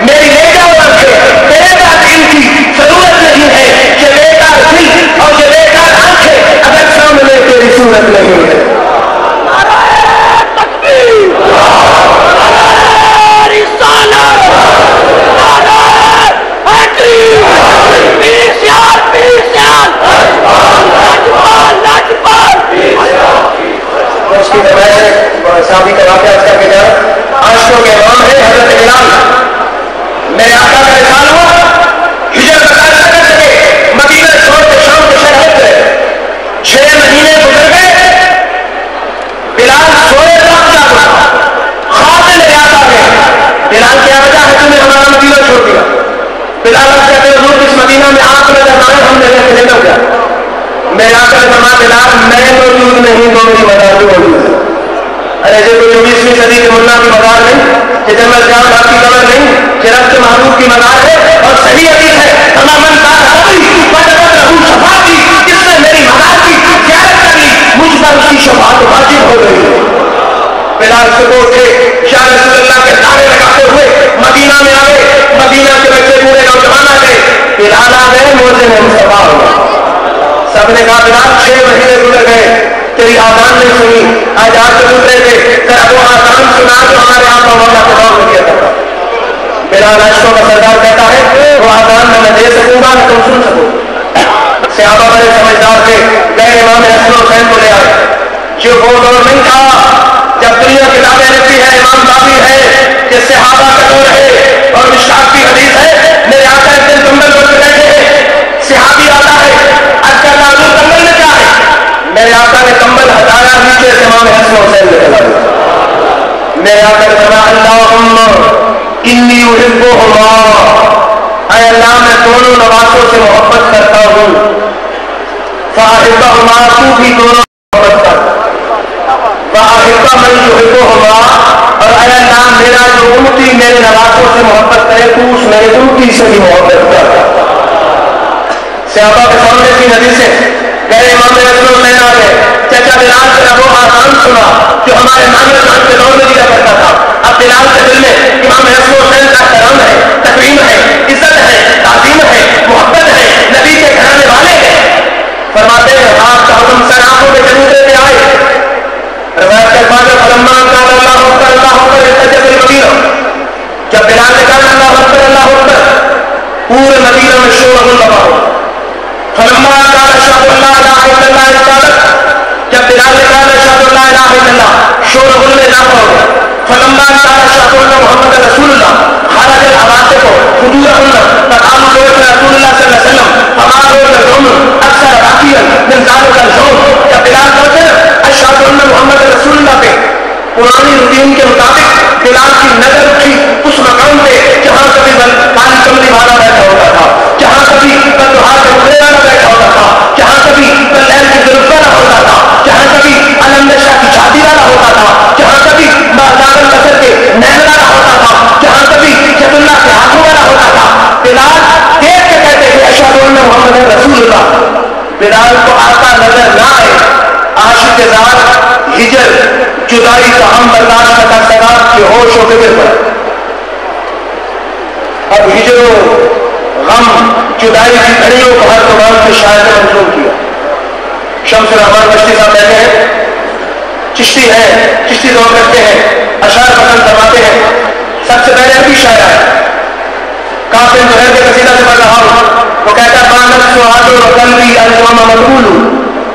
میری لے جاؤ آنکھیں, تیرے بعد ان کی ضرورت نہیں ہے. یہ بیکار دل اور یہ بیکار آنکھیں اگر سامنے تیری صورت نہیں ہے. اس کی صحابی کا واقعہ اس کا کہ عاشقوں کے امام ہے حضرت بلال. میرے آقا کا وصال ہوا, ہجرت برداشت نہ کر سکے, مدینہ چھوڑ کے شام کے شہر گئے. 6 مہینے گزر گئے, بلال سوئے رات جاگا, خواب میں یاد آ گیا بلال کیا وجہ ہے تم نے ہمارا مدینہ چھوڑ دیا. بلال اب کہتے حضور اس مدینہ میں آپ نظر آئے ہم نے لے کر گیا. میرے آقا نے فرمایا بلال میں موجود نہیں تو میری مدار موجود ہے. ارے جو کوئی 20ویں صدی کے ملا کی مدار نہیں, کہ جنرل جان آپ کی قبر نہیں, کہ رب کے محبوب کی مدار ہے. اور صحیح حدیث ہے تمام شفاعت کی, جس نے میری مدار کی زیارت کر لی مجھ پر اس کی شفاعت واجب ہو گئی ہے. بلال صبح اٹھے, یا رسول اللہ کے نعرے لگاتے ہوئے مدینہ میں آئے. مدینہ کے بچے بوڑھے نوجوان آ گئے, بلال آ گئے, موزے میں مصطفیٰ ہو گئے. سب نے کہا بلال 6 مہینے گزر گئے, تیری آزان نہیں سنی, آج آپ سے گزرے تھے, ذرا وہ آزان سنا جو ہمارے آپ مولا کے دور میں دیا تھا. بلال عاشقوں کا سردار کہتا ہے وہ آزان میں دے سکوں گا نہ تم سن سکو. صحابہ بڑے سمجھدار تھے, گئے امام حسن حسین کو لے آئے. یہ وہ دور نہیں تھا جب دنیا کتابیں لکھتی ہے امام باقی ہے کہ صحابہ کا دور ہے اور مشکات کی حدیث ہے. میرے آقا ایک دن کمبل پر بیٹھے ہیں, صحابی آتا ہے, اچھا حضور کمبل میں کیا ہے؟ میرے آقا نے کمبل ہٹایا, نیچے سے امام حسن حسین نکلا دیا. میرے آقا نے فرمایا اللہم انی احبہما, اے اللہ میں دونوں نواسوں سے محبت کرتا ہوں. فاحبہما, تو بھی دونوں محبت کر. فاحبہ من یحبہما, اور اے اللہ میرا جو امتی میرے نواسوں سے محبت کرے تو اس میرے امتی سے بھی محبت کر. صحابہ کے سامنے کی حدیثیں گئے امام حسن حسین آ گئے. چچا بلال سے وہ آسان سنا جو ہمارے نام جان کے دور میں دیا کرتا تھا. اب بلال کے دل میں امام حسن حسین کا احترام ہے, تکریم ہے, عزت ہے, تعظیم ہے, محبت ہے, نبی کے گھرانے والے ہیں. فرماتے ہیں آپ کا حکم سر آنکھوں کے جنوبے میں آئے. روایت کے بعد فلما قال اللہ اکبر اللہ اکبر ارتجت المدینہ, جب بلال نے کہا اللہ اکبر پورے مدینہ میں شور لگا ہو. فلما قال اشهد ان لا اله الا الله استعدت, جب بلال نے کہا اشهد ان لا اله الا الله شور غل میں اضافہ ہو گیا. فلما قال اشهد ان محمد رسول الله خرج العواصف حضورهن فقالوا له رسول الله صلی اللہ علیہ وسلم فقالوا له اکثر راقیا من ذلك الجوع. جب بلال پہنچے اشهد ان محمد رسول الله پہ پرانی روٹین کے مطابق بلال کی نظر اٹھی اس مقام پہ جہاں کبھی کالی کملی والا بیٹھا ہوتا تھا، جہاں کبھی بلدوہار کے مکڑے والا بیٹھا ہوتا تھا، جہاں کبھی بلین کی ظلم والا ہوتا تھا، جہاں کبھی علم شاہ کی شادی والا ہوتا تھا، جہاں کبھی دارل نصر کے نین والا ہوتا تھا، جہاں کبھی جد اللہ کے ہاتھوں والا ہوتا تھا، بلال دیکھ کے کہتے تھے اشہد ان محمد رسول اللہ۔ بلال کو آقا نظر نہ آئے، عاشق ذات ہجر جدائی کا ہم برداشت کا سگار کے ہوش ہو کے گر پڑا۔ اب ہجر و غم جدائی کی گھڑیوں کو ہر زبان کے شاعر نے منظور کیا۔ شمس الرحمان چشتی صاحب کہتے ہیں، چشتی ہے، چشتی دور کرتے ہیں، اشعار پسند فرماتے ہیں، سب سے پہلے عربی شاعر ہے، کافر زہر کے قصیدہ سے پڑھ رہا ہوں، وہ کہتا ہے بانت سعاد و قلبی الجوام مقبول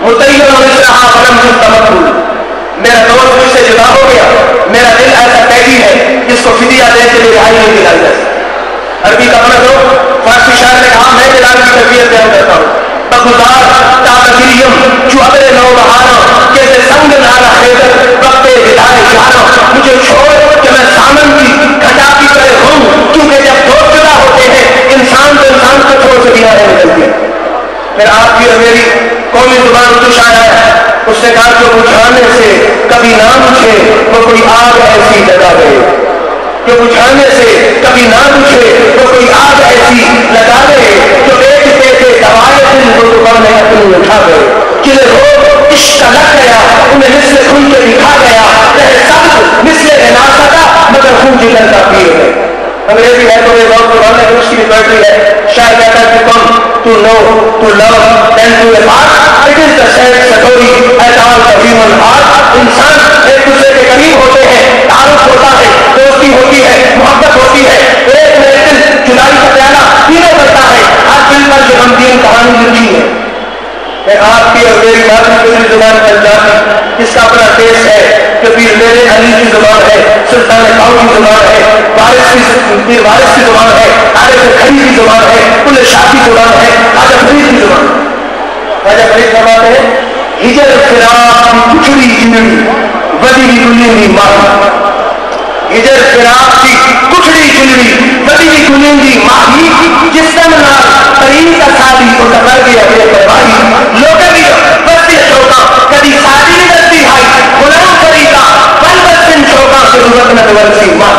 متعین رسرہا فلم جز تمقبول۔ میرا دوست مجھ سے جدا ہو گیا، میرا دل ایسا قیدی ہے جس کو فدیہ دے کے رہائی نہیں دلائی جا سکتی۔ عربی کا مطلب ہو، فارسی شاعر نے کہا میں بلال کی کیفیت بیان کرتا ہوں، بگزار تابدریم جو ابر نو بہانا جیسے سنگ نارا خیدر وقت ہدایے جانا، مجھے چھوڑ کہ میں سامن کی گھٹا کی طرح ہوں، کیونکہ جب دوست جدا ہوتے ہیں انسان تو انسان کو چھوڑ سے بھی آنے نکلتی ہے۔ پھر آپ کی اور میری قومی زبان اردو شاعر ہے، اس نے کہا جو بجھانے سے کبھی نہ بجھے وہ کوئی آگ ایسی لگا دے، جو بجھانے سے کبھی نہ بجھے وہ کوئی آگ ایسی لگا دے، جو بیچتے تھے دوائے دل وہ دکان اپنی اٹھا دے، جنہیں روگ عشق کا لگ گیا انہیں مثل کھل کے دکھا گیا، رہے سب مثل عناصہ کا مگر خون جگر کا پیے گئے۔ انگریزی ہے تو یہ بہت زبان ہے، اس کی بھی پوئٹری ہے، شاید کہتا ہے to come to know to love then to apart it is the sad story at all the human heart۔ انسان ایک دوسرے کے قریب ہوتے ہیں، تعارف ہوتا ہے، دوستی ہوتی ہے، محبت ہوتی ہے، ایک نئے دل جدائی کا پیالہ تینوں کرتا ہے، ہر دل پر یہ غمگین کہانی لکھی ہے۔ میں آپ کی اور میری بات کی زبان پر جاتی جس کا اپنا ٹیسٹ ہے، کہ پیر میرے علی کی زبان ہے، سلطان قوم کی زبان ہے، پیر وارث کی زبان ہے، عارف کھڑی کی زبان ہے، کل شاہ کی زبان ہے، خواجہ فرید کی زبان ہے۔ خواجہ فرید فرماتے ہیں ہجر فراق کی کچھڑی جنڑی ودی کی گلینی ماہی، ہجر فراق کی کچھڑی جنڑی ودی کی گلینی ماہی، جس دم نال قریب کا سادی کو ٹکر گیا بے پرواہی، لوگے بھی بستی شوقا کبھی سادی نہیں بستی ہائی، غلام فریدا پل بسن شوقا ضرورت نہ ورسی ماں۔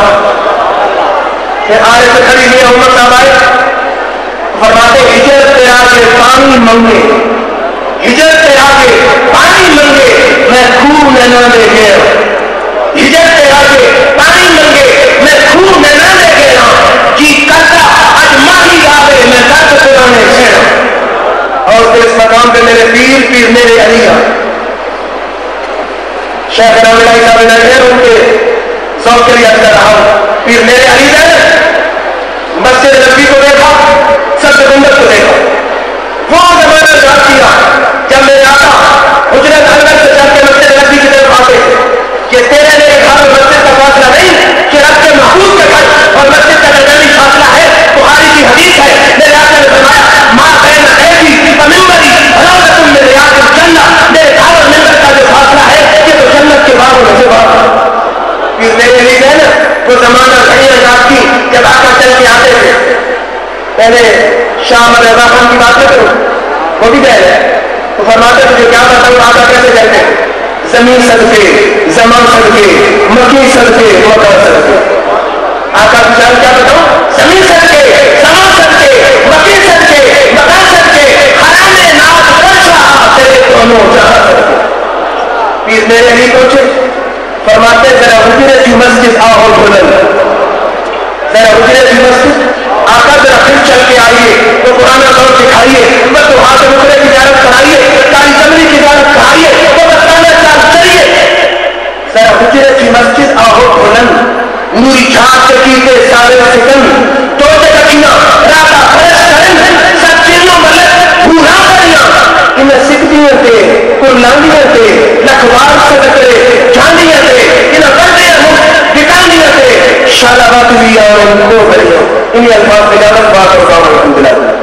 پھر آئے سے کھڑی ہوئی عمر صاحب آئے فرماتے ہجر تیرا کے پانی منگے، ہجر تیرا کے پانی منگے میں خون نہ لے گیا، ہجر تیرا کے پانی منگے میں خون نہ لے گیا، جی کرتا آج ماہی آوے میں درد پرانے چھیڑا۔ اور اس مقام پہ میرے پیر میرے علی شیخ رحمۃ اللہ صاحب نے ان کے ذوق کے لیے کر رہا ہوں، پیر میرے علی نے مسجد نبی کو دیکھا، سب گنبد کو دیکھا، وہ زمانہ یاد کیا جب میرے آقا حجرت انور سے چل کے مسجد نبی کی طرف آتے تھے کہ تیرے میرے گھر اور مسجد کا فاصلہ نہیں کہ رب کے محبوب کے گھر اور مسجد کا درمیانی فاصلہ ہے، بخاری کی حدیث ہے، میرے آقا نے فرمایا ماں بین ایسی فمنبری روضۃ من ریاض الجنہ، میرے گھر اور منبر کا جو فاصلہ ہے یہ تو جنت کے باغوں میں سے باغ ہے۔ پھر میرے لیے ہے نا وہ زمانہ گھڑیاں یاد کی جب آقا چل کے آتے تھے، پہلے شام رضا خان کی بات نہ کروں، وہ بھی پہلے تو فرماتے تھے کیا بتاؤں آقا کیسے کہتے ہیں، زمین صدقے زمان صدقے مکی صدقے مکہ صدقے، آقا کی جان کیا بتاؤں، زمین صدقے زمان صدقے مکی صدقے مکہ صدقے حرام ناز فرشا تیرے دونوں جہاں صدقے۔ پیر میرے علی پہنچے فرماتے ذرا حجرے کی مسجد آؤ بلند، ذرا حجرے کی مسجد آقا ذرا پھر چل کے آئیے، وہ پرانا دور دکھائیے، بس تو ہاتھ مکرے کی زیارت کرائیے، کالی چمڑی کی زیارت کرائیے، وہ بتانا چاہیے ذرا حجرے کی مسجد آؤ بلند، نوری چھاپ سے کیتے سارے سکن توڑے رکھنا راتا فرش کرن سب چینوں ملک بھولا کریاں انہیں سکھدیاں تے قرلانیاں تے لکھوار صدقے جھانڈیاں تے انہیں بردیاں ہوں بکانیاں تے شالہ بات بھی آؤں کو کریاں انہیں الفاظ بجانت بات اور کام رکھن دلاتا